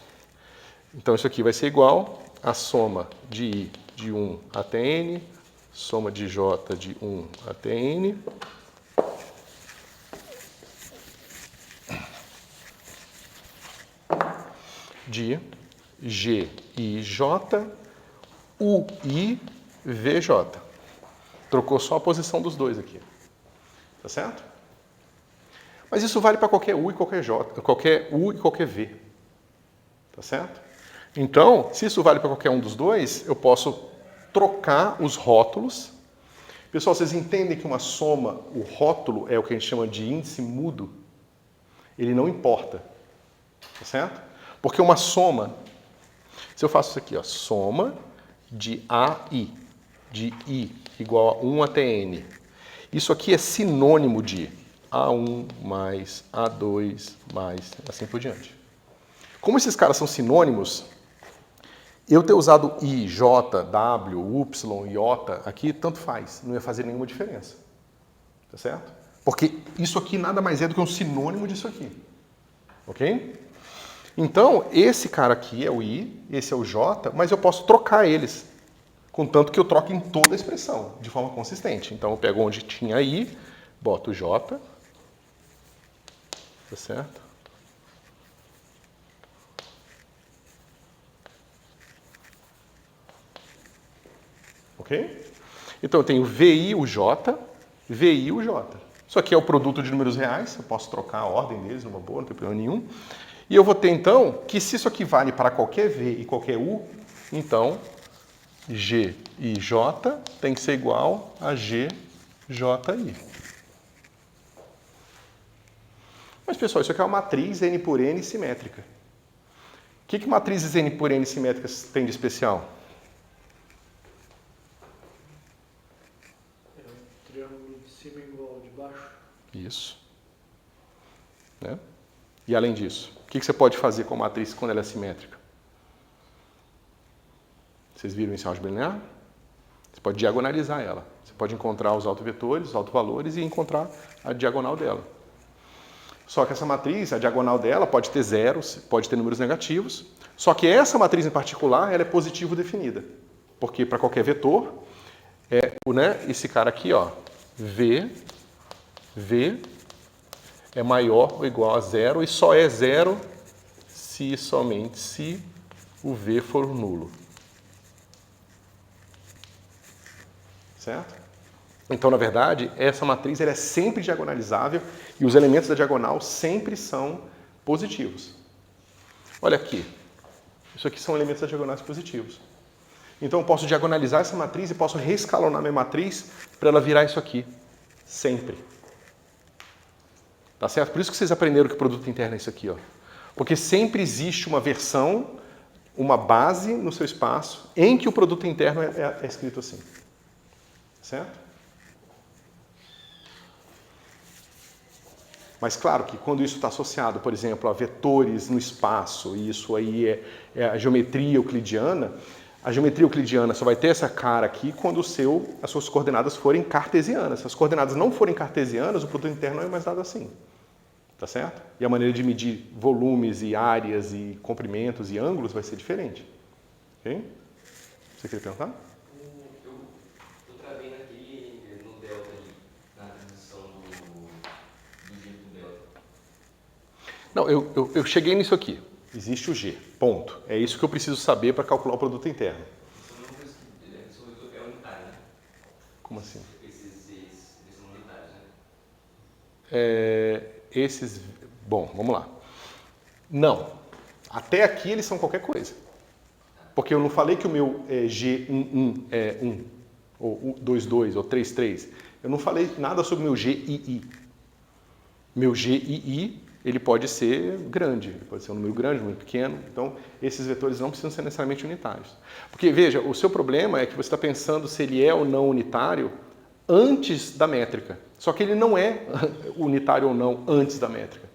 Então isso aqui vai ser igual a soma de I de 1 até N, soma de J de 1 até N, de G I J, UI, VJ. Trocou só a posição dos dois aqui. Tá certo? Mas isso vale para qualquer U e qualquer J, qualquer U e qualquer V. Tá certo? Então, se isso vale para qualquer um dos dois, eu posso trocar os rótulos. Pessoal, vocês entendem que uma soma, o rótulo é o que a gente chama de índice mudo? Ele não importa. Tá certo? Porque uma soma, se eu faço isso aqui, ó, soma de AI, de I igual a 1 até N, isso aqui é sinônimo de A1 mais A2 mais assim por diante. Como esses caras são sinônimos, eu ter usado I, J, W, Y, Iota aqui, tanto faz, não ia fazer nenhuma diferença. Tá certo? Porque isso aqui nada mais é do que um sinônimo disso aqui. Ok? Então, esse cara aqui é o I, esse é o J, mas eu posso trocar eles, contanto que eu troque em toda a expressão, de forma consistente. Então, eu pego onde tinha I, boto o J, tá certo? Ok? Então, eu tenho VI, o J, VI, o J. Isso aqui é o produto de números reais, eu posso trocar a ordem deles numa boa, não tem problema nenhum. E eu vou ter, então, que se isso aqui vale para qualquer V e qualquer U, então, G e J tem que ser igual a G, J, I. Mas, pessoal, isso aqui é uma matriz N por N simétrica. O que matrizes N por N simétricas tem de especial? É um triângulo de cima igual ao de baixo. Isso. Né? E além disso, o que você pode fazer com a matriz quando ela é simétrica? Vocês viram isso em álgebra linear? Você pode diagonalizar ela. Você pode encontrar os autovetores, os autovalores e encontrar a diagonal dela. Só que essa matriz, a diagonal dela pode ter zeros, pode ter números negativos. Só que essa matriz em particular, ela é positivo definida. Porque para qualquer vetor, esse cara aqui, ó, V é maior ou igual a zero e só é zero se somente se o V for nulo. Certo? Então, na verdade, essa matriz ela é sempre diagonalizável e os elementos da diagonal sempre são positivos. Olha aqui. Isso aqui são elementos da diagonais positivos. Então, eu posso diagonalizar essa matriz e posso reescalonar minha matriz para ela virar isso aqui. Sempre. Tá certo? Por isso que vocês aprenderam que o produto interno é isso aqui, ó. Porque sempre existe uma versão, uma base no seu espaço em que o produto interno é escrito assim. Certo? Mas claro que quando isso está associado, por exemplo, a vetores no espaço, e isso aí é a geometria euclidiana, a geometria euclidiana só vai ter essa cara aqui quando as suas coordenadas forem cartesianas. Se as coordenadas não forem cartesianas, o produto interno não é mais dado assim. Tá certo? E a maneira de medir volumes e áreas e comprimentos e ângulos vai ser diferente. Ok? Você queria perguntar? Eu travei no delta ali, na transição do G pro delta. Não, eu cheguei nisso aqui. Existe o G, ponto. É isso que eu preciso saber para calcular o produto interno. Isso é unitário, né? Como assim? Esses são unitários, né? Bom, vamos lá. Não. Até aqui eles são qualquer coisa. Porque eu não falei que o meu G11 é 1, ou 22, ou 33. Eu não falei nada sobre o meu GII. Meu GII, ele pode ser grande, ele pode ser um número grande, um número pequeno. Então, esses vetores não precisam ser necessariamente unitários. Porque, veja, o seu problema é que você está pensando se ele é ou não unitário antes da métrica. Só que ele não é unitário ou não antes da métrica.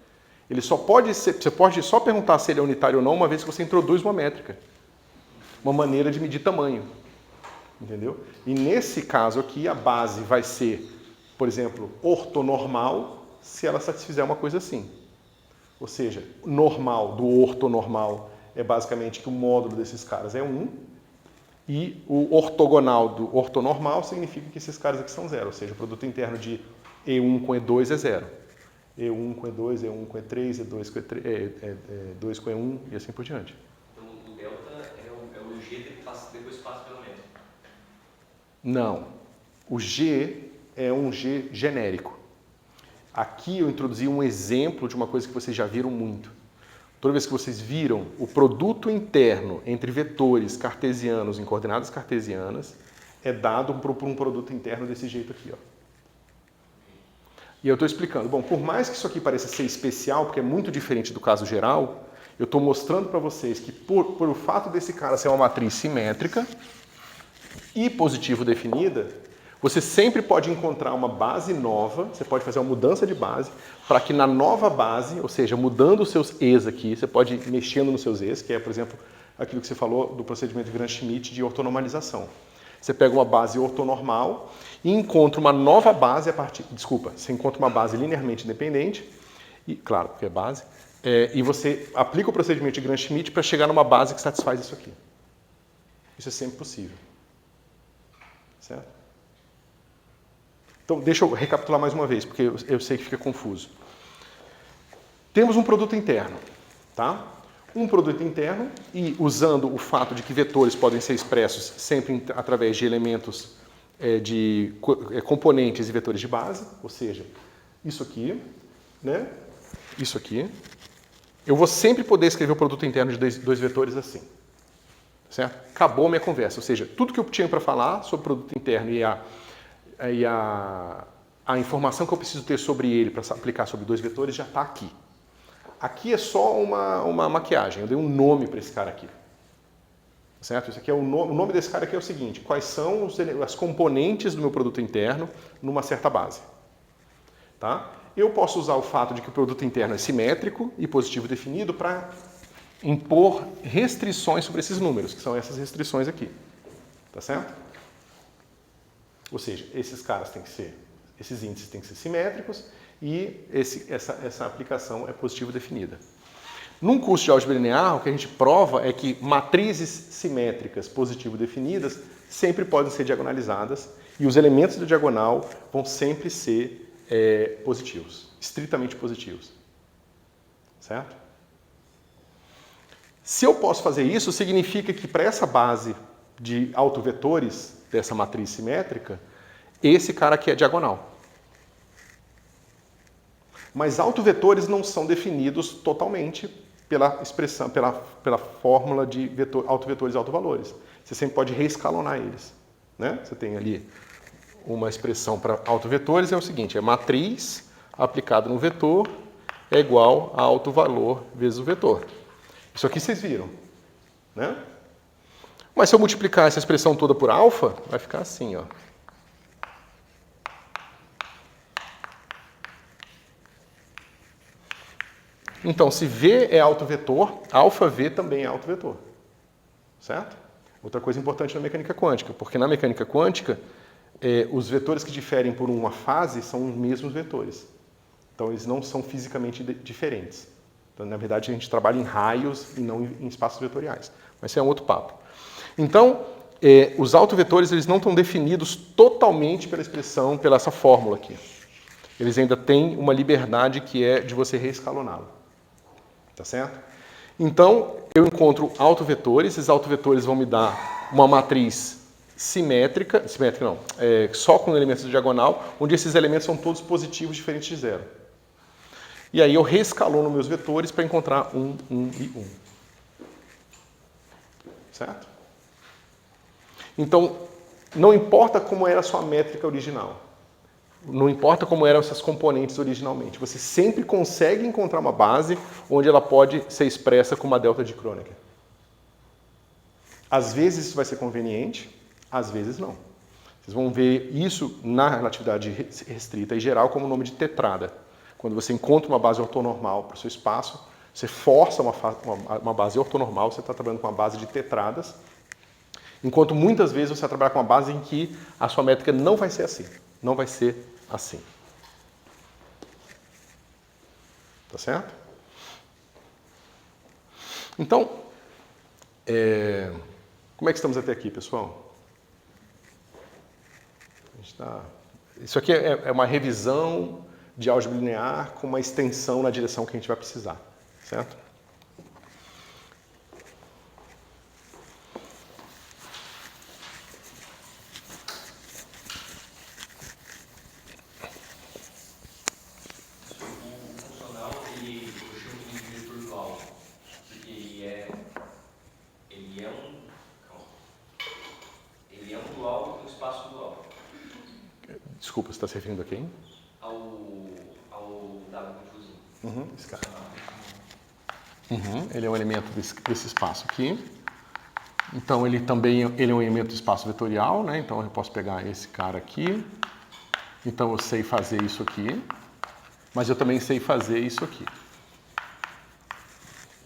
Ele só pode ser, você pode só perguntar se ele é unitário ou não uma vez que você introduz uma métrica. Uma maneira de medir tamanho. Entendeu? E nesse caso aqui, a base vai ser, por exemplo, ortonormal, se ela satisfizer uma coisa assim. Ou seja, normal do ortonormal é basicamente que o módulo desses caras é 1, e o ortogonal do ortonormal significa que esses caras aqui são 0, ou seja, o produto interno de E1 com E2 é 0. E1 com E2, E1 com E3, E2 com E3, E2 com E1 e assim por diante. Então o delta é o G que depois passa pela métrica. Não. O G é um G genérico. Aqui eu introduzi um exemplo de uma coisa que vocês já viram muito. Toda vez que vocês viram o produto interno entre vetores cartesianos em coordenadas cartesianas, é dado por um produto interno desse jeito aqui, ó. E eu estou explicando. Bom, por mais que isso aqui pareça ser especial, porque é muito diferente do caso geral, eu estou mostrando para vocês que por o fato desse cara ser uma matriz simétrica e positivo definida, você sempre pode encontrar uma base nova, você pode fazer uma mudança de base, para que na nova base, ou seja, mudando os seus E's aqui, você pode ir mexendo nos seus E's, que é, por exemplo, aquilo que você falou do procedimento Gram-Schmidt de ortonormalização. Você pega uma base ortonormal e encontra uma nova base a partir... Desculpa, você encontra uma base linearmente independente, e, claro, porque é base, e você aplica o procedimento de Gram-Schmidt para chegar numa base que satisfaz isso aqui. Isso é sempre possível. Certo? Então, deixa eu recapitular mais uma vez, porque eu sei que fica confuso. Temos um produto interno, tá? Um produto interno, e usando o fato de que vetores podem ser expressos sempre através de elementos de componentes e vetores de base, ou seja, isso aqui, né? Isso aqui. Eu vou sempre poder escrever o produto interno de dois vetores assim. Certo? Acabou a minha conversa, ou seja, tudo que eu tinha para falar sobre o produto interno e a informação que eu preciso ter sobre ele para aplicar sobre dois vetores já está aqui. Aqui é só uma maquiagem, eu dei um nome para esse cara aqui. Certo? Isso aqui é o nome desse cara aqui é o seguinte: quais são as componentes do meu produto interno numa certa base. Tá? Eu posso usar o fato de que o produto interno é simétrico e positivo definido para impor restrições sobre esses números, que são essas restrições aqui. Tá certo? Ou seja, esses índices têm que ser simétricos e essa aplicação é positivo definida. Num curso de álgebra linear, o que a gente prova é que matrizes simétricas positivo definidas sempre podem ser diagonalizadas e os elementos da diagonal vão sempre ser positivos, estritamente positivos. Certo? Se eu posso fazer isso, significa que para essa base de autovetores dessa matriz simétrica, esse cara aqui é diagonal. Mas autovetores não são definidos totalmente pela expressão, pela fórmula de autovetores e autovalores. Você sempre pode reescalonar eles. Né? Você tem ali uma expressão para autovetores, é o seguinte: é matriz aplicada no vetor é igual a autovalor vezes o vetor. Isso aqui vocês viram. Né? Mas se eu multiplicar essa expressão toda por alfa, vai ficar assim, ó. Então, se V é autovetor, alfa V também é autovetor. Certo? Outra coisa importante na mecânica quântica, porque na mecânica quântica, os vetores que diferem por uma fase são os mesmos vetores. Então, eles não são fisicamente diferentes. Então, na verdade, a gente trabalha em raios e não em espaços vetoriais. Mas isso é um outro papo. Então, os autovetores eles não estão definidos totalmente pela expressão, pela essa fórmula aqui. Eles ainda têm uma liberdade que é de você reescaloná-lo. Tá certo? Então, eu encontro autovetores, esses autovetores vão me dar uma matriz simétrica não, só com elementos de diagonal, onde esses elementos são todos positivos diferentes de zero. E aí eu reescalono meus vetores para encontrar 1, 1 e 1. Certo? Então, não importa como era a sua métrica original. Não importa como eram essas componentes originalmente. Você sempre consegue encontrar uma base onde ela pode ser expressa com uma delta de Kronecker. Às vezes isso vai ser conveniente, às vezes não. Vocês vão ver isso na relatividade restrita e geral como o nome de tetrada. Quando você encontra uma base ortonormal para o seu espaço, você força uma base ortonormal, você está trabalhando com uma base de tetradas, enquanto muitas vezes você vai trabalhar com uma base em que a sua métrica não vai ser assim. Não vai ser assim. Tá certo? Então, como é que estamos até aqui, pessoal? Isso aqui é uma revisão de álgebra linear com uma extensão na direção que a gente vai precisar, certo? O funcional, eu chamo de vetor dual, porque ele é um dual no espaço dual. Desculpa, você está se referindo a quem? Ao W confusinho. Esse cara. Ele é um elemento desse espaço aqui. Então, ele é um elemento do espaço vetorial, né? Então, eu posso pegar esse cara aqui. Então, eu sei fazer isso aqui. Mas eu também sei fazer isso aqui.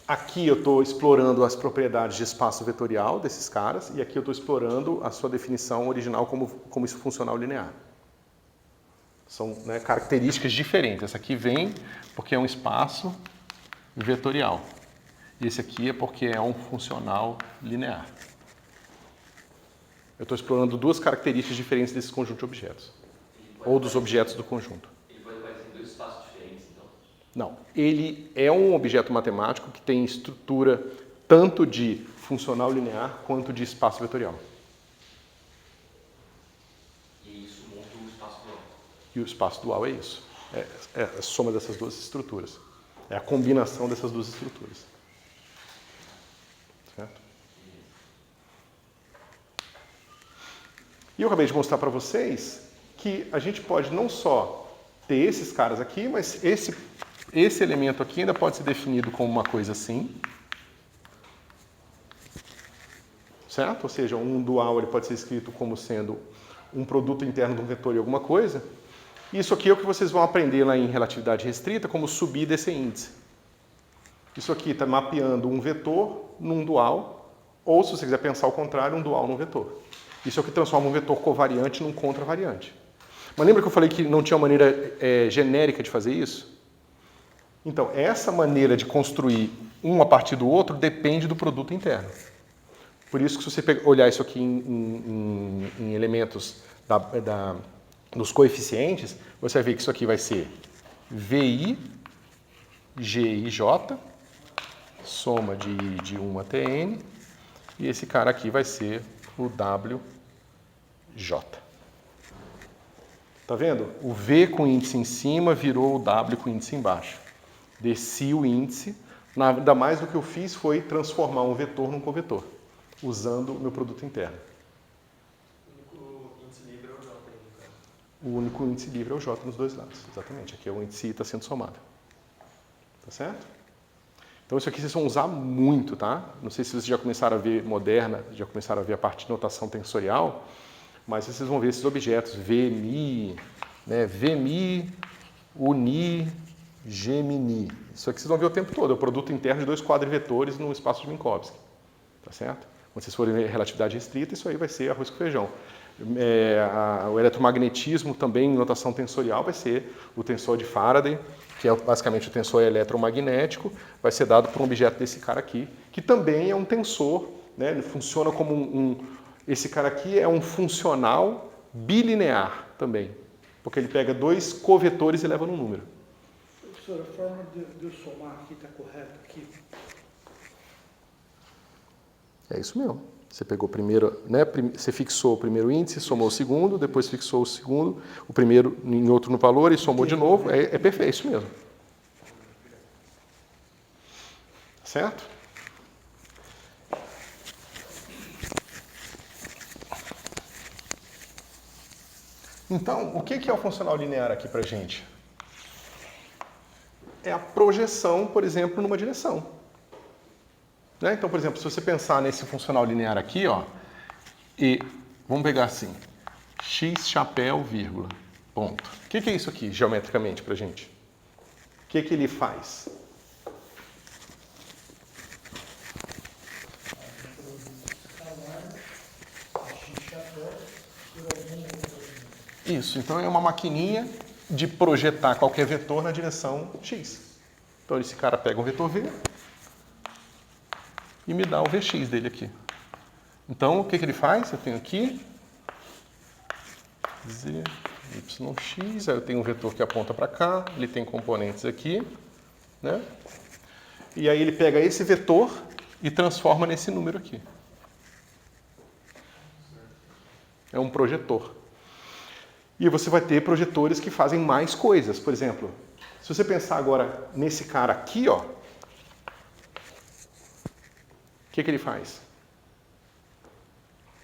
Aqui eu estou explorando as propriedades de espaço vetorial desses caras. E aqui eu estou explorando a sua definição original como isso funcional linear. São, né, características diferentes. Essa aqui vem porque é um espaço vetorial. E esse aqui é porque é um funcional linear. Eu estou explorando duas características diferentes desse conjunto de objetos. Ou dos objetos do conjunto. Ele pode aparecer em dois espaços diferentes, então? Não. Ele é um objeto matemático que tem estrutura tanto de funcional linear quanto de espaço vetorial. E isso monta o espaço dual. E o espaço dual é isso. É a soma dessas duas estruturas. É a combinação dessas duas estruturas. Certo? E eu acabei de mostrar para vocês que a gente pode não só ter esses caras aqui, mas esse elemento aqui ainda pode ser definido como uma coisa assim. Certo? Ou seja, um dual ele pode ser escrito como sendo um produto interno de um vetor e alguma coisa. Isso aqui é o que vocês vão aprender lá em relatividade restrita, como subir e descer índice. Isso aqui está mapeando um vetor num dual, ou se você quiser pensar ao contrário, um dual num vetor. Isso é o que transforma um vetor covariante num contravariante. Mas lembra que eu falei que não tinha uma maneira genérica de fazer isso? Então, essa maneira de construir um a partir do outro depende do produto interno. Por isso que se você olhar isso aqui em elementos dos coeficientes, você vai ver que isso aqui vai ser VI, GI, J, soma de 1 até N, e esse cara aqui vai ser o WJ. Tá vendo? O V com índice em cima virou o W com índice embaixo. Desci o índice, nada mais do que eu fiz foi transformar um vetor num covetor, usando o meu produto interno. O único índice livre é o J nos dois lados, exatamente. Aqui é o índice I está sendo somado. Tá certo? Então isso aqui vocês vão usar muito, tá? Não sei se vocês já começaram a ver moderna, já começaram a ver a parte de notação tensorial, mas vocês vão ver esses objetos VMI, né? VMI, UNI, GMINI. Isso aqui vocês vão ver o tempo todo, é o produto interno de dois quadrivetores no espaço de Minkowski. Tá certo? Quando vocês forem ver relatividade restrita, isso aí vai ser arroz com feijão. O eletromagnetismo também em notação tensorial vai ser o tensor de Faraday, que é basicamente o tensor eletromagnético, vai ser dado por um objeto desse cara aqui, que também é um tensor, né? Ele funciona como esse cara aqui é um funcional bilinear também, porque ele pega dois covetores e leva num número. Professor, a forma de eu somar aqui está correta aqui? É isso mesmo. Você pegou primeiro, né? Você fixou o primeiro índice, somou o segundo, depois fixou o segundo, o primeiro em outro no valor e somou de novo. É perfeito, é isso mesmo. certo? Então, o que é o funcional linear aqui pra gente? É a projeção, por exemplo, numa direção. Né? Então, por exemplo, se você pensar nesse funcional linear aqui, ó, e vamos pegar assim, x chapéu, vírgula, ponto. O que é isso aqui, geometricamente, pra gente? O que ele faz? Isso, então é uma maquininha de projetar qualquer vetor na direção x. Então esse cara pega um vetor v e me dá o vx dele aqui. Então o que ele faz? Eu tenho aqui z, yx, aí eu tenho um vetor que aponta para cá, ele tem componentes aqui, né? E aí ele pega esse vetor e transforma nesse número aqui. É um projetor. E você vai ter projetores que fazem mais coisas. Por exemplo, se você pensar agora nesse cara aqui, ó, o que ele faz?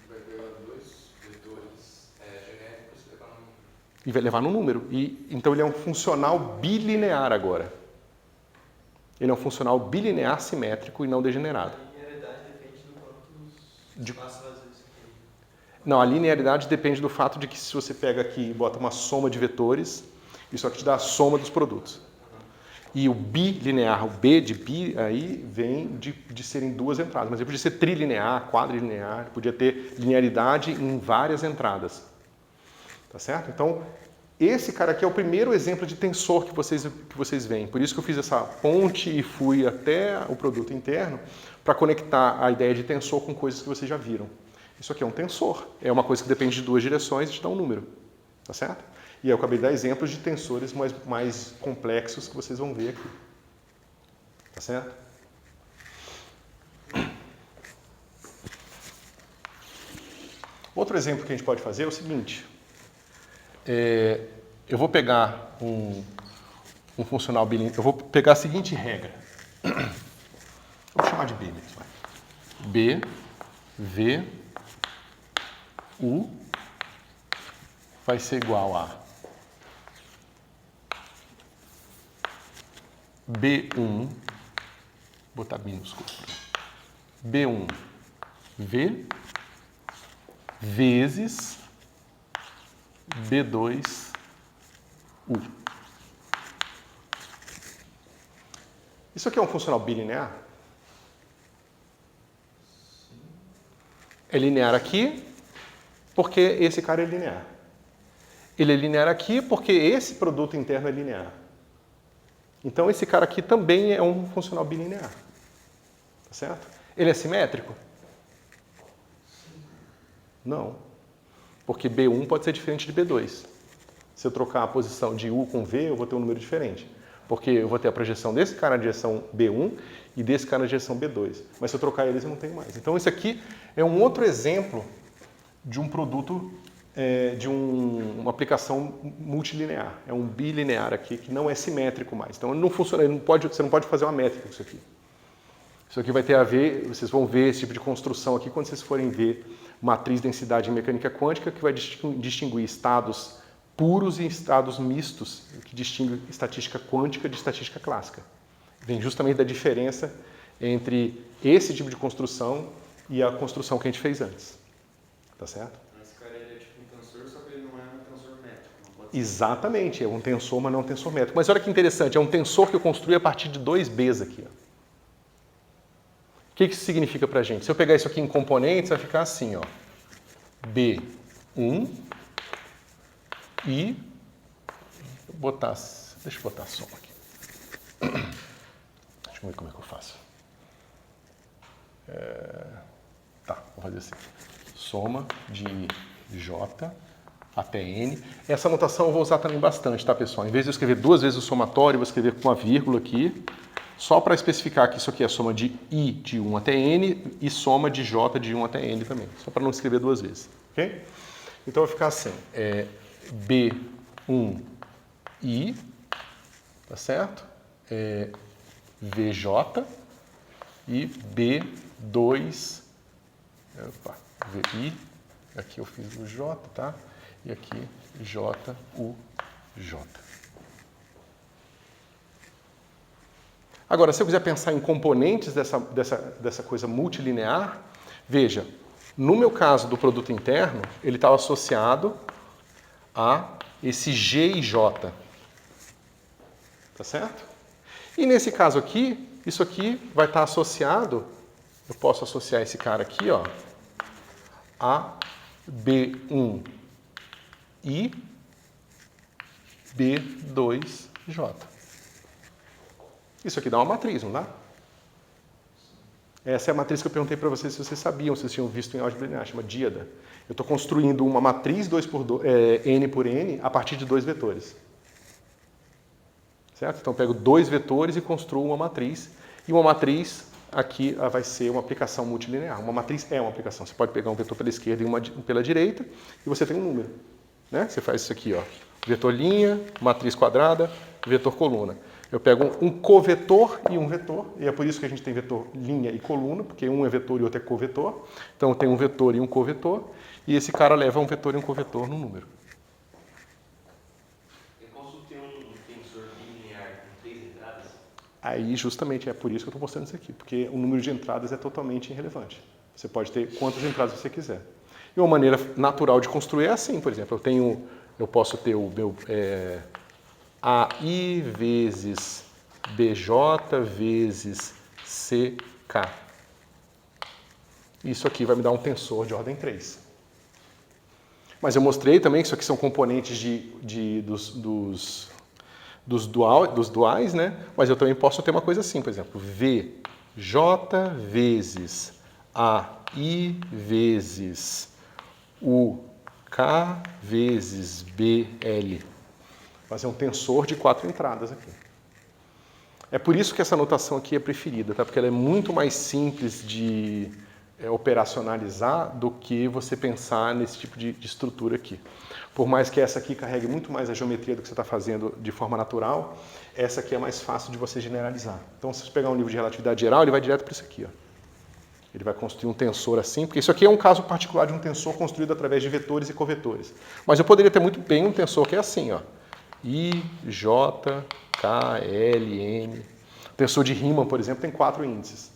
Vai pegar dois vetores genéricos e levar no número. E vai levar no número. E, então ele é um funcional bilinear agora. Ele é um funcional bilinear simétrico e não degenerado. A linearidade depende do quanto De- passa fazer isso aqui. Não, a linearidade depende do fato de que se você pega aqui e bota uma soma de vetores, isso aqui te dá a soma dos produtos. E o bilinear, o B de bi, aí vem de serem duas entradas. Mas ele podia ser trilinear, quadrilinear, podia ter linearidade em várias entradas. Tá certo? Então, esse cara aqui é o primeiro exemplo de tensor que vocês veem. Por isso que eu fiz essa ponte e fui até o produto interno para conectar a ideia de tensor com coisas que vocês já viram. Isso aqui é um tensor. É uma coisa que depende de duas direções e te dá um número. Tá certo? E aí eu acabei de dar exemplos de tensores mais complexos que vocês vão ver aqui. Tá certo? Outro exemplo que a gente pode fazer é o seguinte. Eu vou pegar um funcional bilinear. Eu vou pegar a seguinte regra. Vou chamar de B mesmo. Vai. B, V, U vai ser igual a B1, vou botar minúsculo, B1, V, vezes B2, U. Isso aqui é um funcional bilinear? É linear aqui, porque esse cara é linear. Ele é linear aqui porque esse produto interno é linear. Então esse cara aqui também é um funcional bilinear. Tá certo? Ele é simétrico? Não. Porque B1 pode ser diferente de B2. Se eu trocar a posição de U com V, eu vou ter um número diferente. Porque eu vou ter a projeção desse cara na direção B1 e desse cara na direção B2. Mas se eu trocar eles, eu não tenho mais. Então esse aqui é um outro exemplo de um produto, de uma aplicação multilinear. É um bilinear aqui que não é simétrico mais. Então ele não funciona, você não pode fazer uma métrica com isso aqui. Isso aqui vai ter a ver, vocês vão ver esse tipo de construção aqui quando vocês forem ver matriz densidade em mecânica quântica, que vai distinguir estados puros e estados mistos, que distingue estatística quântica de estatística clássica. Vem justamente da diferença entre esse tipo de construção e a construção que a gente fez antes. Tá certo? Esse cara ele é tipo um tensor, só que ele não é um tensor métrico. Não pode ser. Exatamente, é um tensor, mas não um tensor métrico. Mas olha que interessante, é um tensor que eu construí a partir de dois Bs aqui. Ó. O que isso significa pra gente? Se eu pegar isso aqui em componentes, vai ficar assim, ó. B1 e deixa eu botar a soma aqui. Deixa eu ver como é que eu faço. Tá, vou fazer assim. Soma de J até N. Essa notação eu vou usar também bastante, tá, pessoal? Em vez de eu escrever duas vezes o somatório, eu vou escrever com uma vírgula aqui, só para especificar que isso aqui é a soma de I de 1 até N e soma de J de 1 até N também, só para não escrever duas vezes, ok? Então vai ficar assim, B1I, tá certo? VJ e B2, VI, aqui eu fiz o J, tá? E aqui JUJ. Agora, se eu quiser pensar em componentes dessa coisa multilinear, veja, no meu caso do produto interno, ele estava associado a esse G e J. Tá certo? E nesse caso aqui, isso aqui vai estar associado, eu posso associar esse cara aqui, ó, a B1 e B2J. Isso aqui dá uma matriz, não dá? Essa é a matriz que eu perguntei para vocês se vocês sabiam, se vocês tinham visto em álgebra linear, chama díada. Eu estou construindo uma matriz N por N a partir de 2 vetores. Certo? Então eu pego 2 vetores e construo uma matriz. E uma matriz aqui vai ser uma aplicação multilinear. Uma matriz é uma aplicação. Você pode pegar um vetor pela esquerda e uma pela direita e você tem um número. Né? Você faz isso aqui, ó. Vetor linha, matriz quadrada, vetor coluna. Eu pego um covetor e um vetor, e é por isso que a gente tem vetor linha e coluna, porque um é vetor e outro é covetor. Então eu tenho um vetor e um covetor, e esse cara leva um vetor e um covetor no número. Eu posso ter um tensor bilinear com 3 entradas? Aí justamente é por isso que eu estou mostrando isso aqui, porque o número de entradas é totalmente irrelevante. Você pode ter quantas entradas você quiser. E uma maneira natural de construir é assim, por exemplo, eu posso ter o meu AI vezes BJ vezes CK. Isso aqui vai me dar um tensor de ordem 3. Mas eu mostrei também que isso aqui são componentes dos duais, né? Mas eu também posso ter uma coisa assim, por exemplo, VJ vezes AI vezes UK vezes BL. Fazer um tensor de 4 entradas aqui. É por isso que essa notação aqui é preferida, tá? Porque ela é muito mais simples de operacionalizar do que você pensar nesse tipo de estrutura aqui. Por mais que essa aqui carregue muito mais a geometria do que você está fazendo de forma natural, essa aqui é mais fácil de você generalizar. Então, se você pegar um livro de relatividade geral, ele vai direto para isso aqui, ó. Ele vai construir um tensor assim, porque isso aqui é um caso particular de um tensor construído através de vetores e covetores. Mas eu poderia ter muito bem um tensor que é assim, ó. I, J, K, L, M. O tensor de Riemann, por exemplo, tem 4 índices.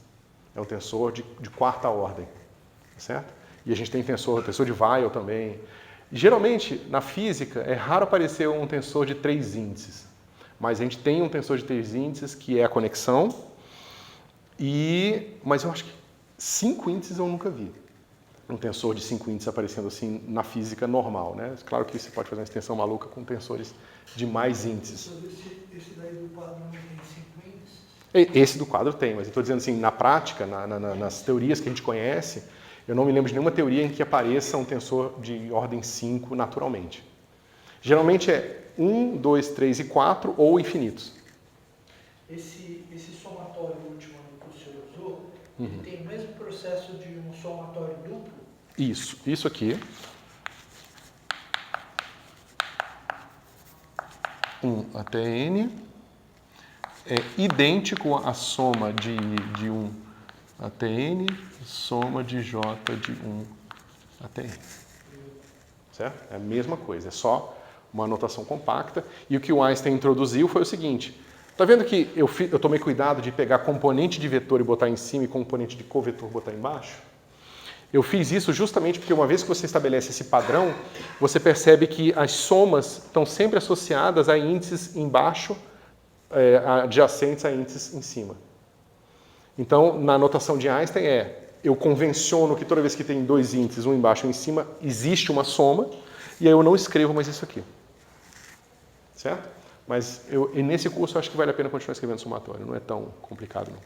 É um tensor de quarta ordem, certo? E a gente tem tensor de Weyl também. E, geralmente, na física, é raro aparecer um tensor de 3 índices. Mas a gente tem um tensor de 3 índices, que é a conexão. Mas eu acho que 5 índices eu nunca vi. Um tensor de 5 índices aparecendo assim na física normal, né? Claro que você pode fazer uma extensão maluca com tensores de mais índices. Esse daí do quadro não tem 5 índices? Esse do quadro tem, mas eu estou dizendo assim, na prática, nas teorias que a gente conhece, eu não me lembro de nenhuma teoria em que apareça um tensor de ordem 5 naturalmente. Geralmente é 1, 2, 3 e 4 ou infinitos. Esse somatório último que o senhor usou, ele tem o mesmo processo de um somatório duplo? Isso aqui. 1 até N é idêntico à soma de 1 até N, soma de J de 1 até N. Certo? É a mesma coisa, é só uma notação compacta. E o que o Einstein introduziu foi o seguinte: está vendo que eu tomei cuidado de pegar componente de vetor e botar em cima e componente de covetor botar embaixo? Eu fiz isso justamente porque uma vez que você estabelece esse padrão, você percebe que as somas estão sempre associadas a índices embaixo, adjacentes a índices em cima. Então, na notação de Einstein eu convenciono que toda vez que tem 2 índices, um embaixo e um em cima, existe uma soma, e aí eu não escrevo mais isso aqui. Certo? Mas nesse curso eu acho que vale a pena continuar escrevendo somatório, não é tão complicado não.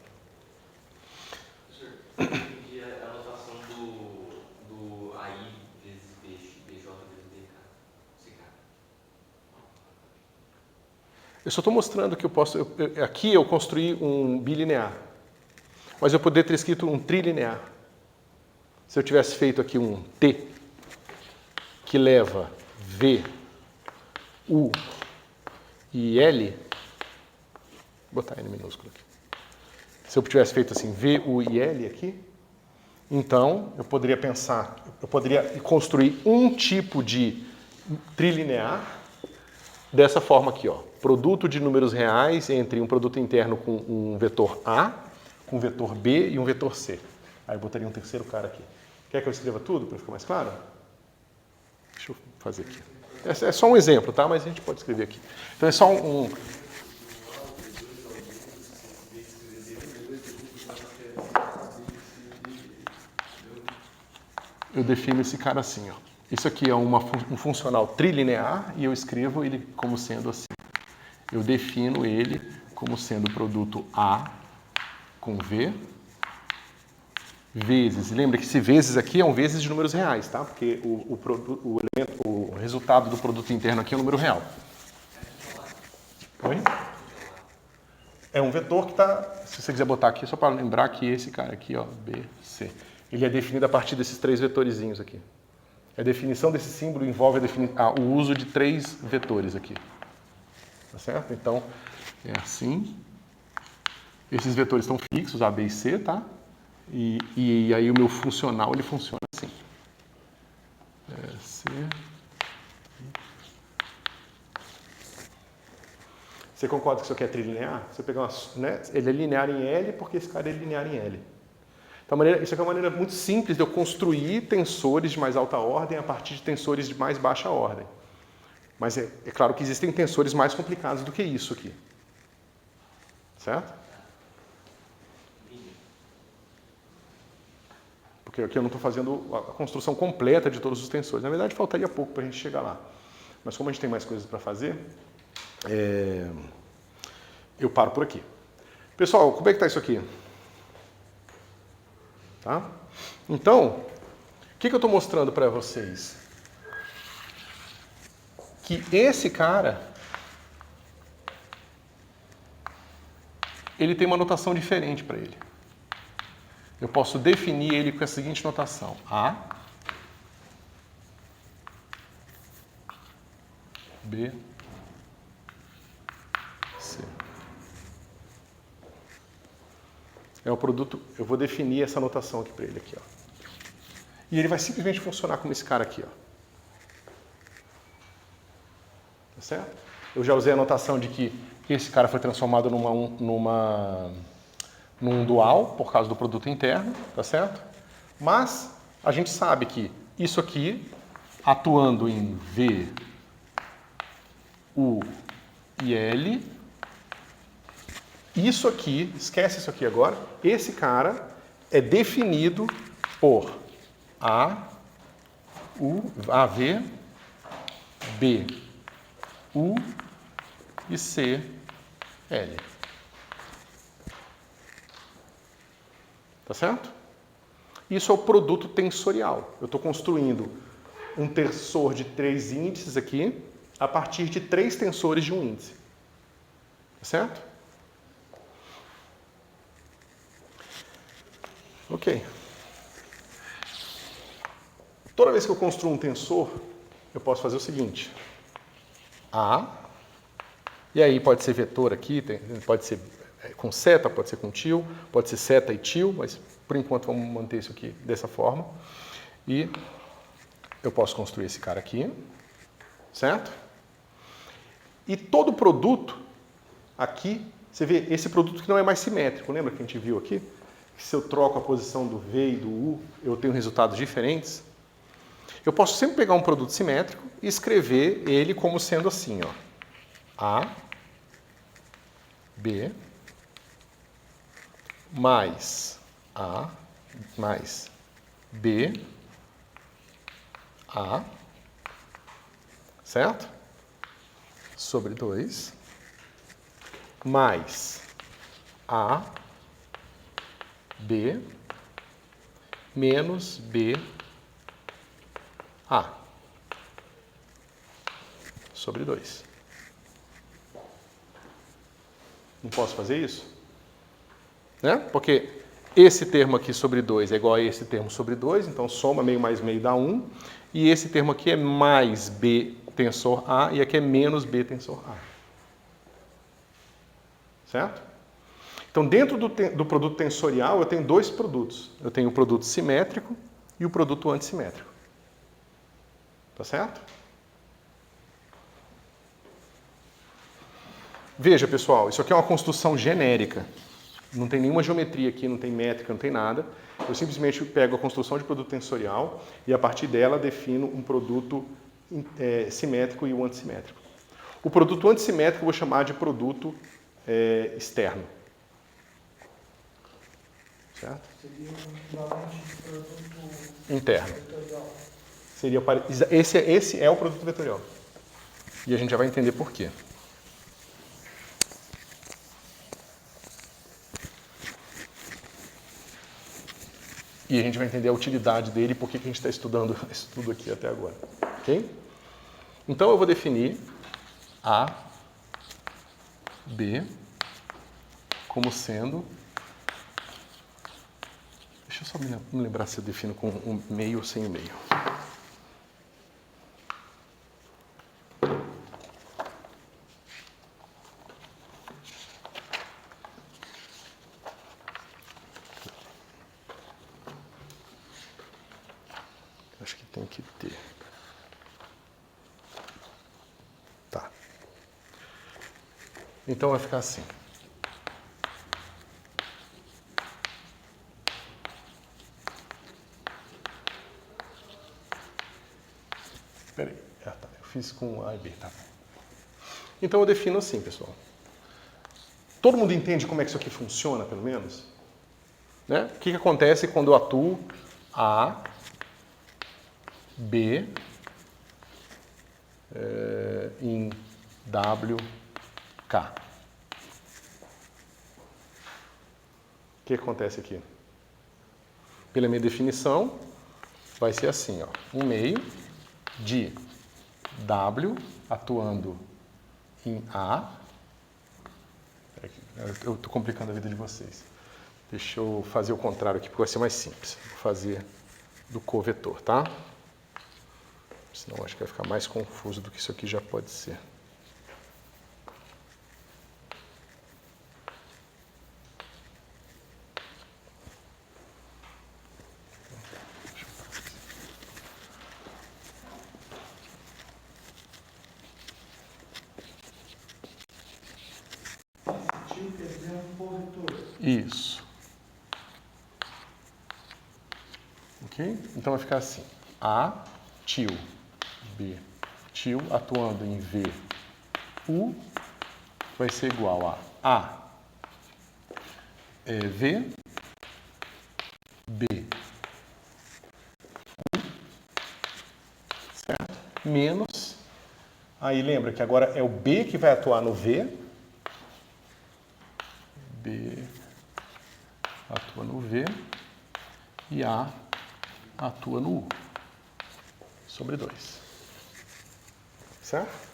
Professor, eu entendi a notação do AI vezes BJ vezes CK. Eu só estou mostrando que eu posso... aqui eu construí um bilinear, mas eu poderia ter escrito um trilinear. Se eu tivesse feito aqui um T, que leva V, U e L, vou botar N minúsculo aqui, Se eu tivesse feito assim, V, U e L aqui, então eu poderia pensar, eu poderia construir um tipo de trilinear dessa forma aqui, ó. Produto de números reais entre um produto interno com um vetor A, com um vetor B e um vetor C. Aí eu botaria um terceiro cara aqui. Quer que eu escreva tudo para ficar mais claro? Deixa eu fazer aqui. É só um exemplo, tá? Mas a gente pode escrever aqui. Então é só um... Eu defino esse cara assim, ó. Isso aqui é um funcional trilinear e eu escrevo ele como sendo assim. Eu defino ele como sendo produto A com V vezes. Lembra que esse vezes aqui é um vezes de números reais, tá? Porque o resultado do produto interno aqui é um número real. Oi? É um vetor que está, se você quiser botar aqui, só para lembrar que esse cara aqui, ó, B, C, ele é definido a partir desses três vetorizinhos aqui. A definição desse símbolo envolve o uso de três vetores aqui. Tá certo? Então, é assim. Esses vetores estão fixos, A, B e C, tá? E aí o meu funcional, ele funciona assim. C. Você concorda que isso aqui é trilinear? Você pegar uma, né? Ele é linear em L porque esse cara é linear em L. Então, isso aqui é uma maneira muito simples de eu construir tensores de mais alta ordem a partir de tensores de mais baixa ordem. Mas é claro que existem tensores mais complicados do que isso aqui. Certo? Porque aqui eu não estou fazendo a construção completa de todos os tensores. Na verdade, faltaria pouco para a gente chegar lá. Mas como a gente tem mais coisas para fazer, eu paro por aqui. Pessoal, como é que está isso aqui? Tá? Então, o que eu estou mostrando para vocês? Que esse cara, ele tem uma notação diferente para ele. Eu posso definir ele com a seguinte notação. A, B, C. É o produto, eu vou definir essa notação aqui para ele aqui, ó. E ele vai simplesmente funcionar como esse cara aqui, ó. Tá certo? Eu já usei a notação de que esse cara foi transformado num dual por causa do produto interno, tá certo? Mas a gente sabe que isso aqui, atuando em V, U e L, isso aqui, esquece isso aqui agora, esse cara é definido por AV, B, U e C, L. Tá certo? Isso é o produto tensorial. Eu estou construindo um tensor de 3 índices aqui a partir de 3 tensores de um índice. Tá certo? Ok. Toda vez que eu construo um tensor, eu posso fazer o seguinte. A, e aí pode ser vetor aqui, pode ser com seta, pode ser com tio, pode ser seta e tio, mas por enquanto vamos manter isso aqui dessa forma. E eu posso construir esse cara aqui, certo? E todo produto aqui, você vê, esse produto que não é mais simétrico, lembra que a gente viu aqui? Que se eu troco a posição do V e do U, eu tenho resultados diferentes. Eu posso sempre pegar um produto simétrico e escrever ele como sendo assim, ó. A, B, mais A, mais B, A, certo? Sobre 2, mais A, B, menos B, A, sobre 2. Não posso fazer isso? Né? Porque esse termo aqui sobre 2 é igual a esse termo sobre 2, então soma meio mais meio dá 1. E esse termo aqui é mais B tensor A e aqui é menos B tensor A. Certo? Então, dentro do produto tensorial, eu tenho dois produtos. Eu tenho o produto simétrico e o produto antissimétrico. Tá certo? Veja, pessoal, isso aqui é uma construção genérica. Não tem nenhuma geometria aqui, não tem métrica, não tem nada. Eu simplesmente pego a construção de produto tensorial e, a partir dela, defino um produto simétrico e o antissimétrico. O produto antissimétrico eu vou chamar de produto externo. Certo? Seria um equivalente de produto Interno. vetorial. Esse é o produto vetorial. E a gente já vai entender por quê. E a gente vai entender a utilidade dele e por que a gente está estudando isso tudo aqui até agora. Ok? Então eu vou definir A, B como sendo... Deixa eu só me lembrar se eu defino com um meio ou sem o meio. Acho que tem que ter. Tá. Então vai ficar assim. Peraí. Tá. Eu fiz com A e B, tá. Então eu defino assim, pessoal. Todo mundo entende como é que isso aqui funciona, pelo menos? Né? O que acontece quando eu atuo A, B em W, K? O que acontece aqui? Pela minha definição, vai ser assim, ó, um meio de W atuando em A. Eu estou complicando a vida de vocês. Deixa eu fazer o contrário aqui, porque vai ser mais simples. Vou fazer do covetor, tá? Senão acho que vai ficar mais confuso do que isso aqui já pode ser. Tio quer dizer um corretor. Isso. Ok? Então vai ficar assim. A, tio. B, tio, atuando em V, U, vai ser igual a V, B, U, certo? Menos, aí lembra que agora é o B que vai atuar no V, B atua no V e A atua no U, sobre 2. Certo?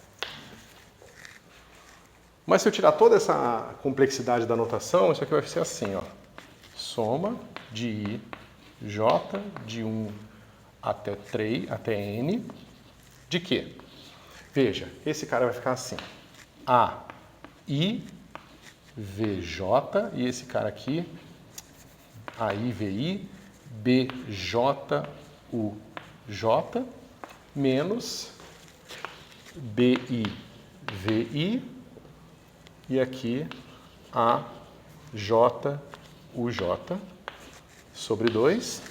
Mas se eu tirar toda essa complexidade da notação, isso aqui vai ser assim, ó. Soma de I, J, de 1 até 3, até N, de quê? Veja, esse cara vai ficar assim. A, I, V, J, e esse cara aqui, A, I, V, I, B, J, U, J, menos BI, VI, e aqui AJ, UJ, sobre 2,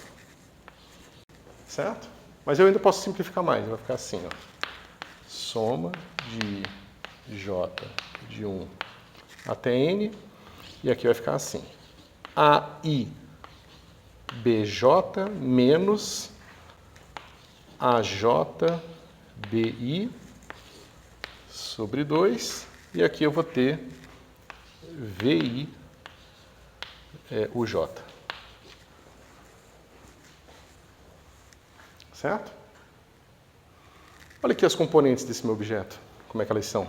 certo? Mas eu ainda posso simplificar mais, vai ficar assim, ó. Soma de J de 1 até N, e aqui vai ficar assim. AI, BJ, menos AJ, BI, sobre 2, e aqui eu vou ter VI, UJ. Certo? Olha aqui as componentes desse meu objeto, como é que elas são.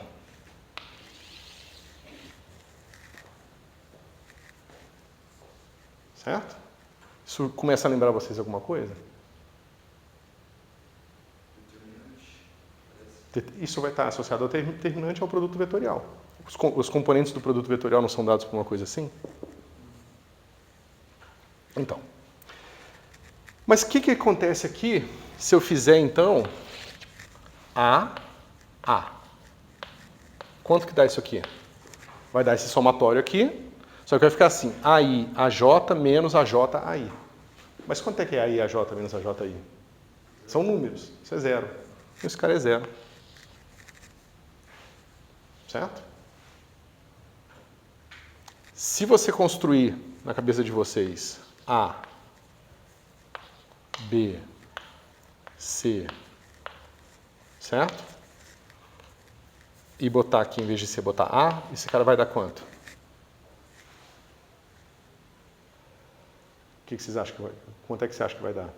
Certo? Isso começa a lembrar vocês alguma coisa? Isso vai estar associado ao determinante ao produto vetorial. Os componentes do produto vetorial não são dados por uma coisa assim? Mas o que acontece aqui se eu fizer, então, A. Quanto que dá isso aqui? Vai dar esse somatório aqui, só que vai ficar assim, AI, AJ menos AJ, AI. Mas quanto é que é AI, AJ menos AJ, AI? São números, isso é zero. Esse cara é zero. Certo? Se você construir na cabeça de vocês A, B, C, certo? E botar aqui, em vez de C, botar A, esse cara vai dar quanto? O que vocês acham que vai? Quanto é que você acha que vai dar?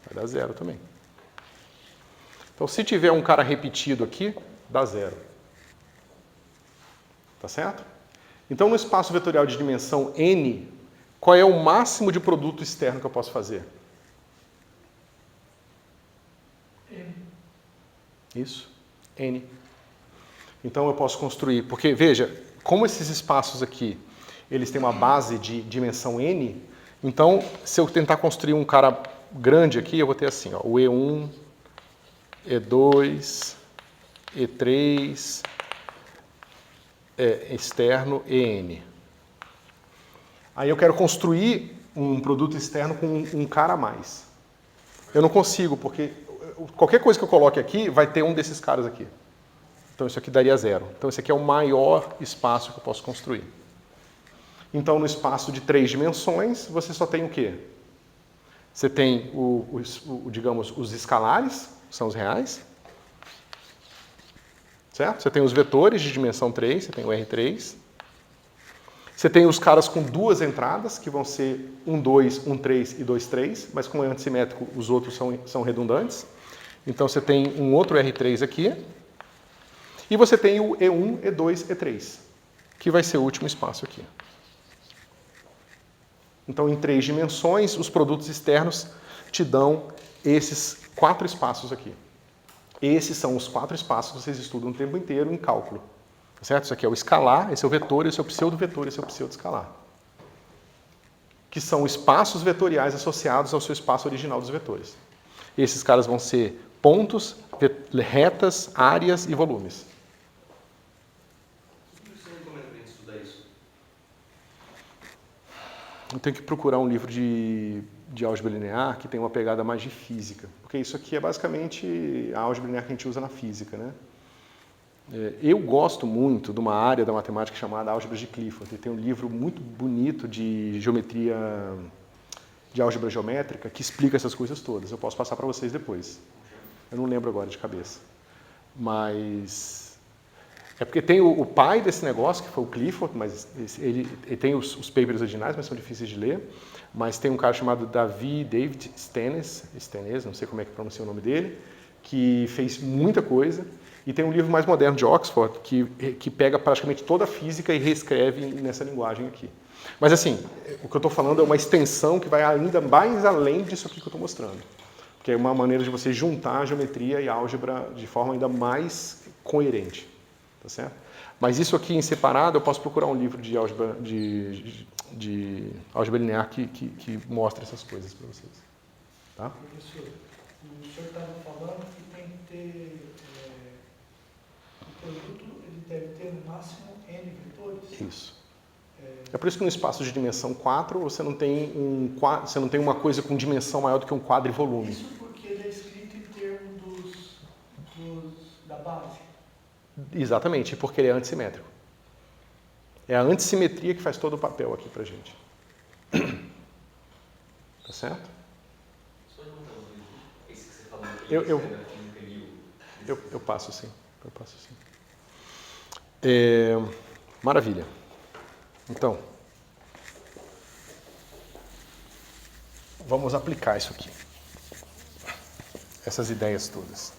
Vai dar zero também. Então, se tiver um cara repetido aqui, dá zero. Tá certo? Então, no espaço vetorial de dimensão n, qual é o máximo de produto externo que eu posso fazer? N. Isso, n. Então, eu posso construir, porque, veja, como esses espaços aqui, eles têm uma base de dimensão n, então, se eu tentar construir um cara grande aqui, eu vou ter assim, ó, o E1, E2, E3, externo, EN. Aí eu quero construir um produto externo com um cara a mais. Eu não consigo, porque qualquer coisa que eu coloque aqui vai ter um desses caras aqui. Então isso aqui daria zero. Então esse aqui é o maior espaço que eu posso construir. Então no espaço de 3 dimensões, você só tem o quê? Você tem, digamos, os escalares, são os reais. Certo? Você tem os vetores de dimensão 3, você tem o R3. Você tem os caras com duas entradas, que vão ser 1, 2, 1, 3 e 2, 3, mas como é antissimétrico, os outros são redundantes. Então você tem um outro R3 aqui. E você tem o E1, E2, E3, que vai ser o último espaço aqui. Então, em 3 dimensões, os produtos externos te dão esses 4 espaços aqui. Esses são os 4 espaços que vocês estudam o tempo inteiro em cálculo. Certo? Isso aqui é o escalar, esse é o vetor, esse é o pseudo-vetor, esse é o pseudo-escalar. Que são espaços vetoriais associados ao seu espaço original dos vetores. Esses caras vão ser pontos, retas, áreas e volumes. Você recomenda a gente estudar isso? Eu tenho que procurar um livro de álgebra linear que tem uma pegada mais de física. Porque isso aqui é basicamente a álgebra linear que a gente usa na física, né? Eu gosto muito de uma área da matemática chamada álgebra de Clifford. Tem um livro muito bonito de geometria, de álgebra geométrica, que explica essas coisas todas. Eu posso passar para vocês depois. Eu não lembro agora de cabeça. Mas é porque tem o pai desse negócio, que foi o Clifford, mas ele tem os papers originais, mas são difíceis de ler. Mas tem um cara chamado David Stenes, não sei como é que pronuncia o nome dele, que fez muita coisa. E tem um livro mais moderno de Oxford, que pega praticamente toda a física e reescreve nessa linguagem aqui. Mas assim, o que eu estou falando é uma extensão que vai ainda mais além disso aqui que eu estou mostrando. Que é uma maneira de você juntar a geometria e a álgebra de forma ainda mais coerente. Tá certo? Mas isso aqui em separado, eu posso procurar um livro de álgebra, de álgebra linear que mostra essas coisas para vocês. Tá? Professor, o senhor estava falando que tem que ter... o produto ele deve ter no máximo N vetores? Isso. É por isso que no espaço de dimensão 4 você não tem uma coisa com dimensão maior do que um quadrivolume. Isso porque ele é escrito em termos da base. Exatamente, porque ele é antissimétrico. É a antissimetria que faz todo o papel aqui pra gente. Tá certo? Só de uma dúvida. Esse que você falou aqui, Eu passo sim. Maravilha. Então, vamos aplicar isso aqui. Essas ideias todas.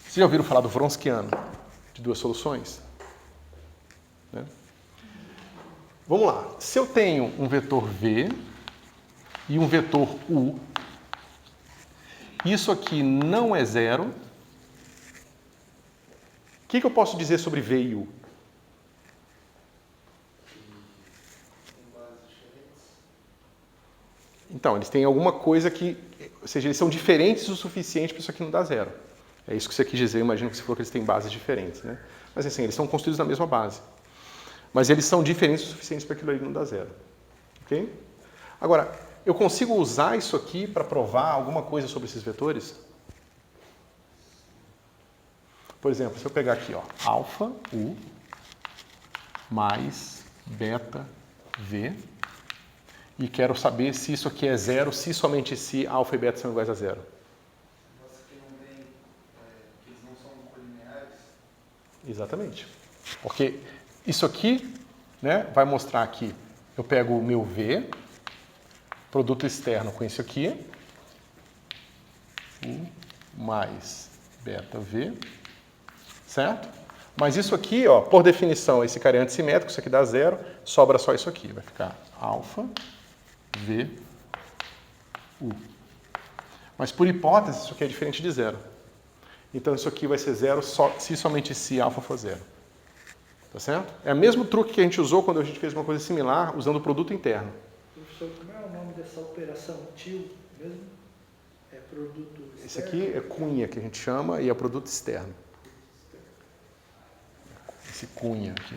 Vocês já ouviram falar do Wronskiano, de duas soluções? Né? Vamos lá. Se eu tenho um vetor V e um vetor U, isso aqui não é zero, o que eu posso dizer sobre V e U? Então, eles têm alguma coisa que... Ou seja, eles são diferentes o suficiente para isso aqui não dar zero. É isso que você quis dizer, eu imagino que você falou que eles têm bases diferentes, né? Mas assim, eles são construídos na mesma base. Mas eles são diferentes o suficiente para aquilo ali não dar zero. Ok? Agora, eu consigo usar isso aqui para provar alguma coisa sobre esses vetores? Por exemplo, se eu pegar aqui, ó, alfa U mais beta V, e quero saber se isso aqui é zero, se somente se alfa e beta são iguais a zero. Você que não tem, que eles não são colineares. Exatamente. Porque isso aqui, né, vai mostrar que eu pego o meu V, produto externo com isso aqui, U mais beta V, certo? Mas isso aqui, ó, por definição, esse cara é antissimétrico, isso aqui dá zero, sobra só isso aqui, vai ficar alfa V U. Mas por hipótese, isso aqui é diferente de zero. Então isso aqui vai ser zero se somente se alfa for zero. Tá certo? É o mesmo truque que a gente usou quando a gente fez uma coisa similar usando o produto interno. Professor, como é o nome dessa operação TIL mesmo? É produto externo? Esse aqui é cunha, que a gente chama, e é produto externo. Esse cunha aqui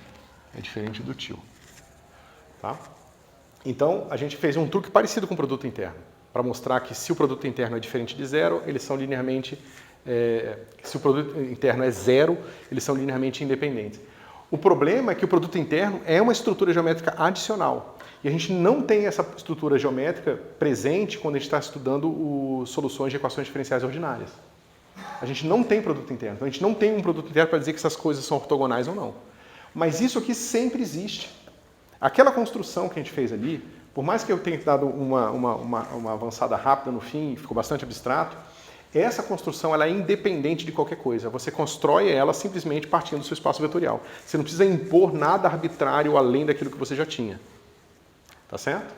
é diferente do TIL. Tá? Então, a gente fez um truque parecido com o produto interno, para mostrar que se o produto interno é diferente de zero, eles são linearmente... se o produto interno é zero, eles são linearmente independentes. O problema é que o produto interno é uma estrutura geométrica adicional. E a gente não tem essa estrutura geométrica presente quando a gente está estudando soluções de equações diferenciais ordinárias. A gente não tem produto interno. Então a gente não tem um produto interno para dizer que essas coisas são ortogonais ou não. Mas isso aqui sempre existe. Aquela construção que a gente fez ali, por mais que eu tenha dado uma avançada rápida no fim, ficou bastante abstrato, essa construção ela é independente de qualquer coisa. Você constrói ela simplesmente partindo do seu espaço vetorial. Você não precisa impor nada arbitrário além daquilo que você já tinha. Tá certo?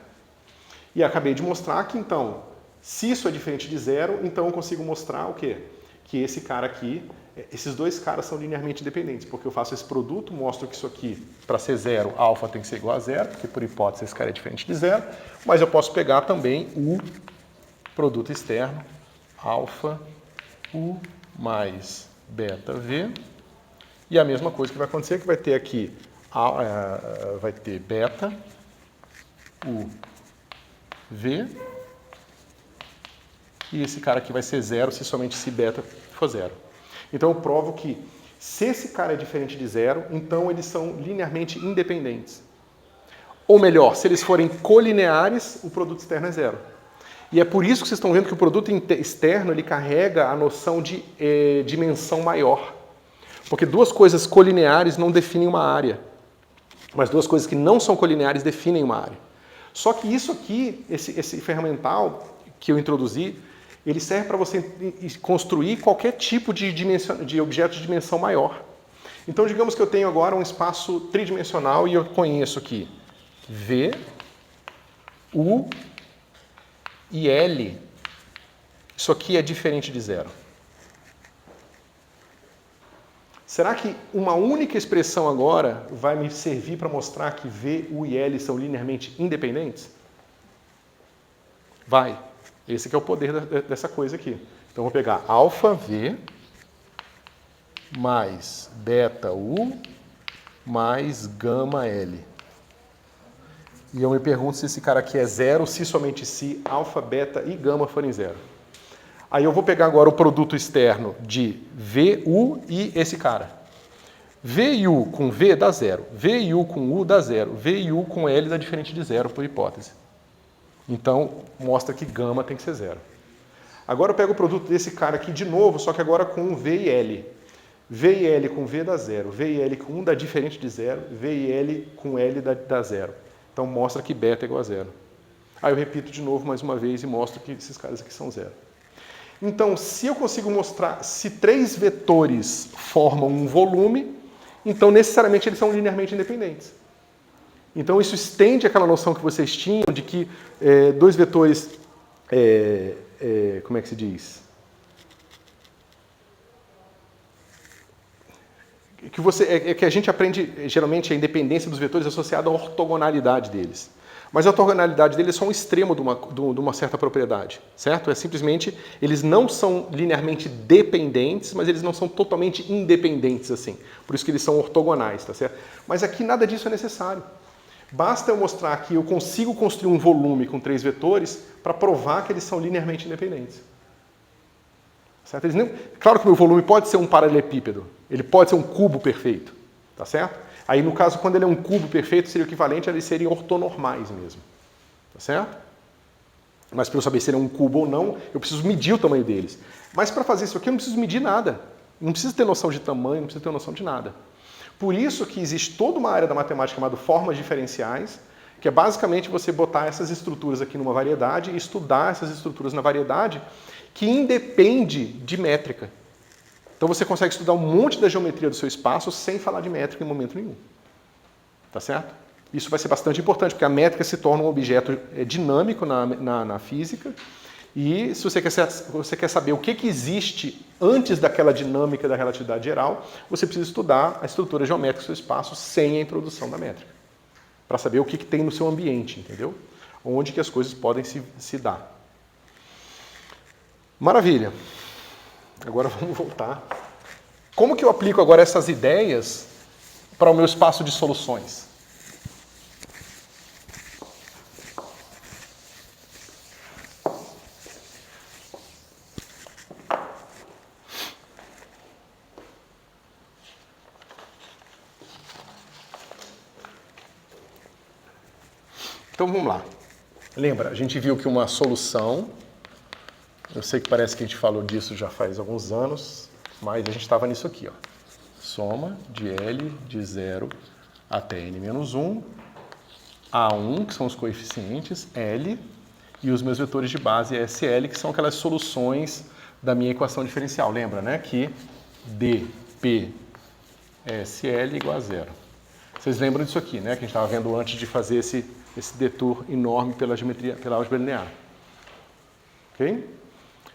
E acabei de mostrar que, então, se isso é diferente de zero, então eu consigo mostrar o quê? Que esse cara aqui, esses dois caras são linearmente independentes, porque eu faço esse produto, mostro que isso aqui, para ser zero, alfa tem que ser igual a zero, porque por hipótese esse cara é diferente de zero, mas eu posso pegar também o produto externo, alfa U mais beta V, e a mesma coisa que vai acontecer, que vai ter aqui, vai ter beta U V, e esse cara aqui vai ser zero se somente se beta for zero. Então eu provo que se esse cara é diferente de zero, então eles são linearmente independentes. Ou melhor, se eles forem colineares, o produto externo é zero. E é por isso que vocês estão vendo que o produto externo ele carrega a noção de dimensão maior. Porque duas coisas colineares não definem uma área. Mas duas coisas que não são colineares definem uma área. Só que isso aqui, esse ferramental que eu introduzi, ele serve para você construir qualquer tipo de objeto de dimensão maior. Então, digamos que eu tenho agora um espaço tridimensional e eu conheço aqui V, U e L. Isso aqui é diferente de zero. Será que uma única expressão agora vai me servir para mostrar que V, U e L são linearmente independentes? Vai. Esse que é o poder dessa coisa aqui. Então, eu vou pegar alfa V mais beta U mais gama L. E eu me pergunto se esse cara aqui é zero, se somente se alfa, beta e gama forem zero. Aí eu vou pegar agora o produto externo de V, U e esse cara. V e U com V dá zero. V e U com U dá zero. V e U com L dá diferente de zero, por hipótese. Então, mostra que gama tem que ser zero. Agora eu pego o produto desse cara aqui de novo, só que agora com V e L. V e L com V dá zero. V e L com 1 dá diferente de zero. V e L com L dá zero. Então, mostra que beta é igual a zero. Aí eu repito de novo mais uma vez e mostro que esses caras aqui são zero. Então, se eu consigo mostrar se três vetores formam um volume, então necessariamente eles são linearmente independentes. Então, isso estende aquela noção que vocês tinham de que dois vetores, como é que se diz? Que a gente aprende, geralmente, a independência dos vetores associada à ortogonalidade deles. Mas a ortogonalidade dele é só um extremo de uma certa propriedade, certo? É simplesmente, eles não são linearmente dependentes, mas eles não são totalmente independentes assim. Por isso que eles são ortogonais, tá certo? Mas aqui nada disso é necessário. Basta eu mostrar que eu consigo construir um volume com 3 vetores para provar que eles são linearmente independentes. Certo? Claro que o meu volume pode ser um paralelepípedo, ele pode ser um cubo perfeito, tá certo? Aí, no caso, quando ele é um cubo perfeito, seria o equivalente a eles serem ortonormais mesmo. Tá certo? Mas para eu saber se ele é um cubo ou não, eu preciso medir o tamanho deles. Mas para fazer isso aqui, eu não preciso medir nada. Não preciso ter noção de tamanho, não preciso ter noção de nada. Por isso que existe toda uma área da matemática chamada formas diferenciais, que é basicamente você botar essas estruturas aqui numa variedade e estudar essas estruturas na variedade, que independe de métrica. Então você consegue estudar um monte da geometria do seu espaço sem falar de métrica em momento nenhum. Tá certo? Isso vai ser bastante importante, porque a métrica se torna um objeto dinâmico na física, e se você quer saber o que existe antes daquela dinâmica da relatividade geral, você precisa estudar a estrutura geométrica do seu espaço sem a introdução da métrica, para saber o que tem no seu ambiente, entendeu? Onde que as coisas podem se dar. Maravilha! Agora vamos voltar. Como que eu aplico agora essas ideias para o meu espaço de soluções? Então vamos lá. Lembra, a gente viu que uma solução, eu sei que parece que a gente falou disso já faz alguns anos, mas a gente estava nisso aqui, ó. Soma de L de 0 até n-1, A1, que são os coeficientes, L, e os meus vetores de base SL, que são aquelas soluções da minha equação diferencial. Lembra, né? Que dp SL igual a 0. Vocês lembram disso aqui, né? Que a gente estava vendo antes de fazer esse detour enorme pela álgebra linear. Ok?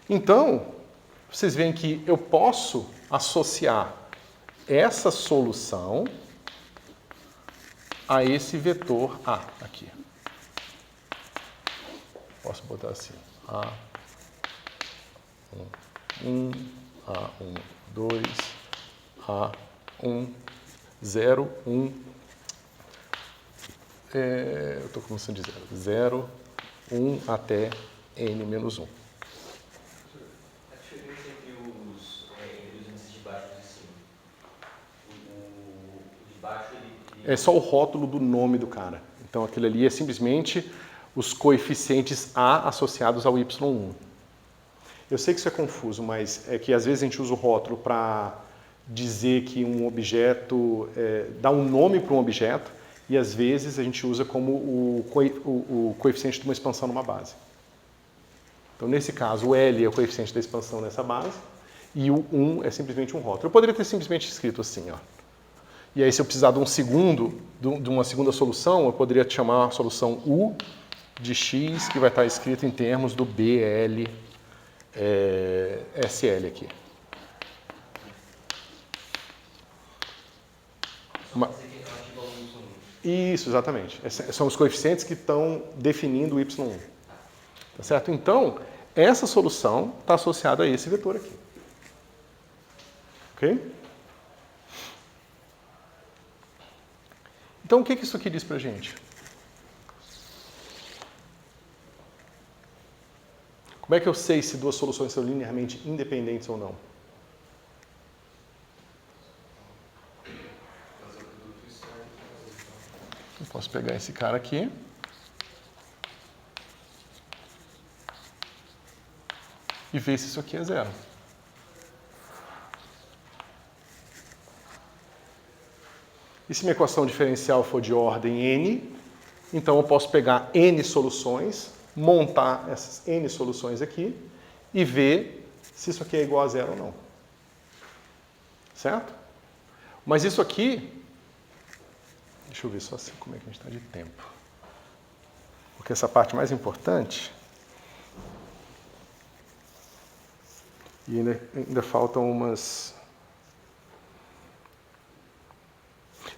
Então, vocês veem que eu posso associar essa solução a esse vetor A aqui. Posso botar assim, A1, A1, 2, A1, 0, 1, eu estou começando de 0, 1 até n-1. A diferença entre os índices de baixo e de cima. O de baixo, ele... É só o rótulo do nome do cara. Então, aquilo ali é simplesmente os coeficientes A associados ao y1. Eu sei que isso é confuso, mas é que às vezes a gente usa o rótulo para dizer que um objeto, dá um nome para um objeto, e às vezes a gente usa como o coeficiente de uma expansão numa base. Então, nesse caso, o L é o coeficiente da expansão nessa base, e o 1 é simplesmente um rótulo. Eu poderia ter simplesmente escrito assim, ó. E aí, se eu precisar de uma segunda solução, eu poderia chamar a solução U de x, que vai estar escrito em termos do BL SL aqui. Isso, exatamente. Esses são os coeficientes que estão definindo o y1. Tá certo? Então, essa solução está associada a esse vetor aqui. Ok? Então, o que isso aqui diz para a gente? Como é que eu sei se duas soluções são linearmente independentes ou não? Eu posso pegar esse cara aqui. E ver se isso aqui é 0. E se minha equação diferencial for de ordem n, então eu posso pegar n soluções, montar essas n soluções aqui e ver se isso aqui é igual a 0 ou não. Certo? Mas isso aqui... Deixa eu ver só assim como é que a gente está de tempo. Porque essa parte mais importante... E ainda faltam umas...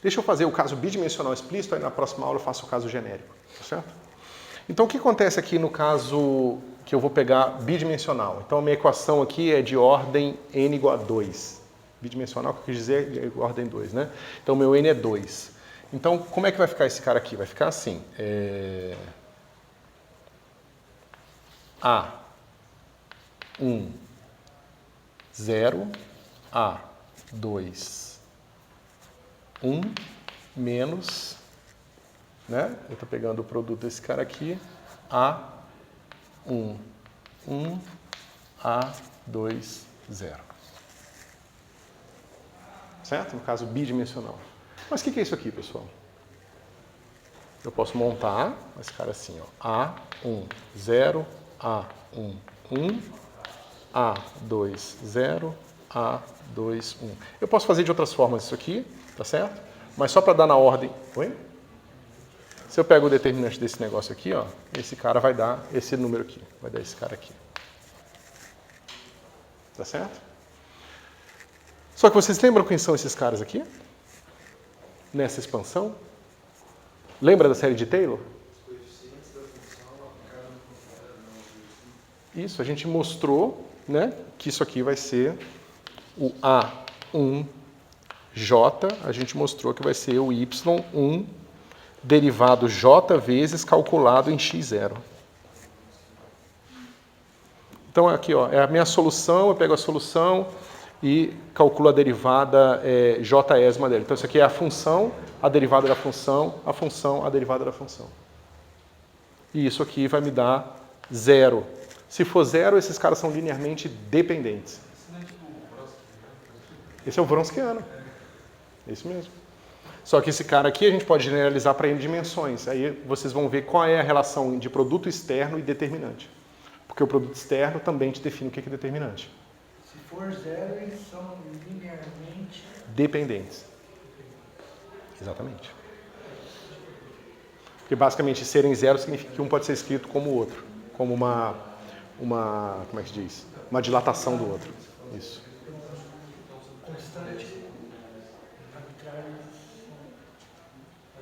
Deixa eu fazer o caso bidimensional explícito, aí na próxima aula eu faço o caso genérico, tá certo? Então, o que acontece aqui no caso que eu vou pegar bidimensional? Então, a minha equação aqui é de ordem n igual a 2. Bidimensional, que eu quis dizer, é ordem 2, né? Então, meu n é 2. Então, como é que vai ficar esse cara aqui? Vai ficar assim. A1, 0, A2, 1, menos, né? Eu estou pegando o produto desse cara aqui, A1, 1, A2, 0. Certo? No caso, bidimensional. Mas o que é isso aqui, pessoal? Eu posso montar esse cara assim, ó. A1, 0, A1, 1, A2, 0, A2, 1. Eu posso fazer de outras formas isso aqui, tá certo? Mas só para dar na ordem... Oi? Se eu pego o determinante desse negócio aqui, ó, esse cara vai dar esse número aqui. Vai dar esse cara aqui. Tá certo? Só que vocês lembram quem são esses caras aqui? Nessa expansão? Lembra da série de Taylor? Isso, a gente mostrou, né, que isso aqui vai ser o A1J, a gente mostrou que vai ser o Y1 derivado J vezes calculado em x0. Então aqui, ó, é a minha solução, eu pego a solução e calculo a derivada J-esma dela. Então isso aqui é a função, a derivada da função, a derivada da função. E isso aqui vai me dar 0. Se for 0, esses caras são linearmente dependentes. Esse é o Wronskiano. É isso mesmo. Só que esse cara aqui a gente pode generalizar para N dimensões. Aí vocês vão ver qual é a relação de produto externo e determinante. Porque o produto externo também te define o que é determinante. Se for 0, eles são linearmente dependentes. Exatamente. Porque basicamente serem 0 significa que um pode ser escrito como o outro. Como uma como é que se diz? Uma dilatação do outro. Isso. constante, arbitrário.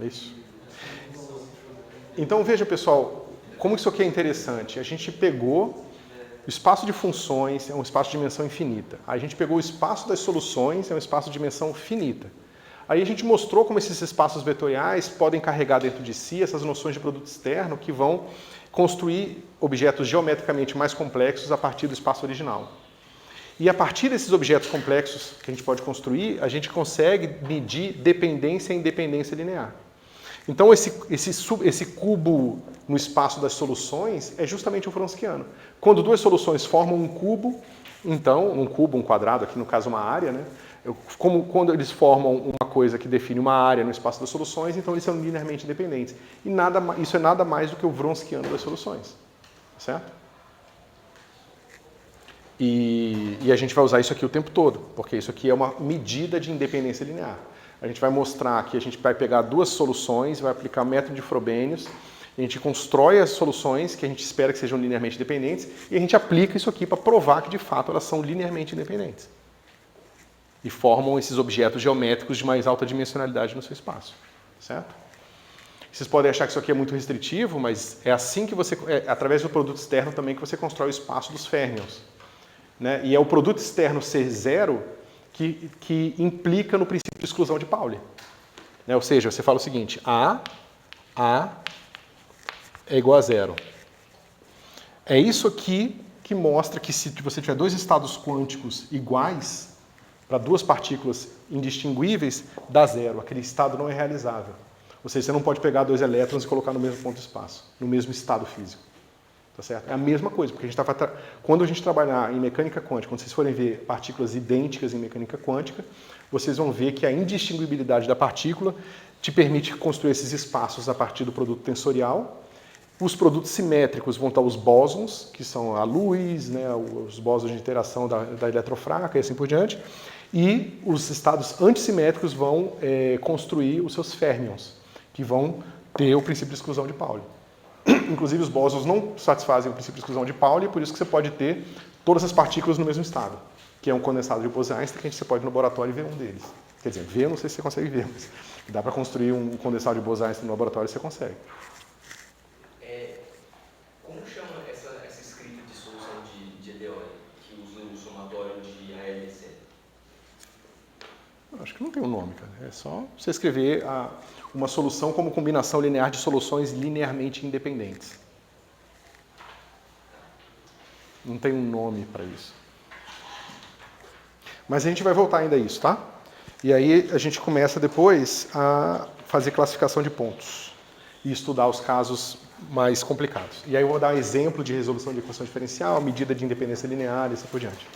É isso. Então veja, pessoal, como isso aqui é interessante. A gente pegou o espaço de funções, é um espaço de dimensão infinita. Aí a gente pegou o espaço das soluções, é um espaço de dimensão finita. Aí a gente mostrou como esses espaços vetoriais podem carregar dentro de si essas noções de produto externo que vão construir objetos geometricamente mais complexos a partir do espaço original. E a partir desses objetos complexos que a gente pode construir, a gente consegue medir dependência e independência linear. Então esse cubo no espaço das soluções é justamente o Wronskiano. Quando duas soluções formam um cubo, então, um cubo, um quadrado, aqui no caso uma área, né? Quando eles formam uma coisa que define uma área no espaço das soluções, então eles são linearmente independentes. E isso é nada mais do que o Wronskiano das soluções. Certo? E a gente vai usar isso aqui o tempo todo, porque isso aqui é uma medida de independência linear. A gente vai mostrar que a gente vai pegar duas soluções, vai aplicar o método de Frobenius, a gente constrói as soluções que a gente espera que sejam linearmente dependentes e a gente aplica isso aqui para provar que de fato elas são linearmente independentes. E formam esses objetos geométricos de mais alta dimensionalidade no seu espaço. Certo? Vocês podem achar que isso aqui é muito restritivo, mas é assim que você, através do produto externo também, que você constrói o espaço dos fermions. Né? E é o produto externo ser 0 que implica no princípio de exclusão de Pauli. Né? Ou seja, você fala o seguinte, A é igual a 0. É isso aqui que mostra que se você tiver dois estados quânticos iguais, para duas partículas indistinguíveis, dá 0. Aquele estado não é realizável. Ou seja, você não pode pegar dois elétrons e colocar no mesmo ponto do espaço, no mesmo estado físico. Tá certo? É a mesma coisa, porque quando a gente trabalhar em mecânica quântica, quando vocês forem ver partículas idênticas em mecânica quântica, vocês vão ver que a indistinguibilidade da partícula te permite construir esses espaços a partir do produto tensorial. Os produtos simétricos vão estar os bósons, que são a luz, né, os bósons de interação da eletrofraca e assim por diante. E os estados antissimétricos vão construir os seus férmions, que vão ter o princípio de exclusão de Pauli. Inclusive, os bósons não satisfazem o princípio de exclusão de Pauli, por isso que você pode ter todas as partículas no mesmo estado, que é um condensado de Bose-Einstein, que você pode ir no laboratório e ver um deles. Quer dizer, ver, não sei se você consegue ver, mas dá para construir um condensado de Bose-Einstein no laboratório e você consegue. somatório de ALC? Acho que não tem um nome, cara. É só você escrever uma solução como combinação linear de soluções linearmente independentes. Não tem um nome para isso. Mas a gente vai voltar ainda a isso, tá? E aí a gente começa depois a fazer classificação de pontos e estudar os casos mais complicados. E aí eu vou dar exemplo de resolução de equação diferencial, medida de independência linear e assim por diante.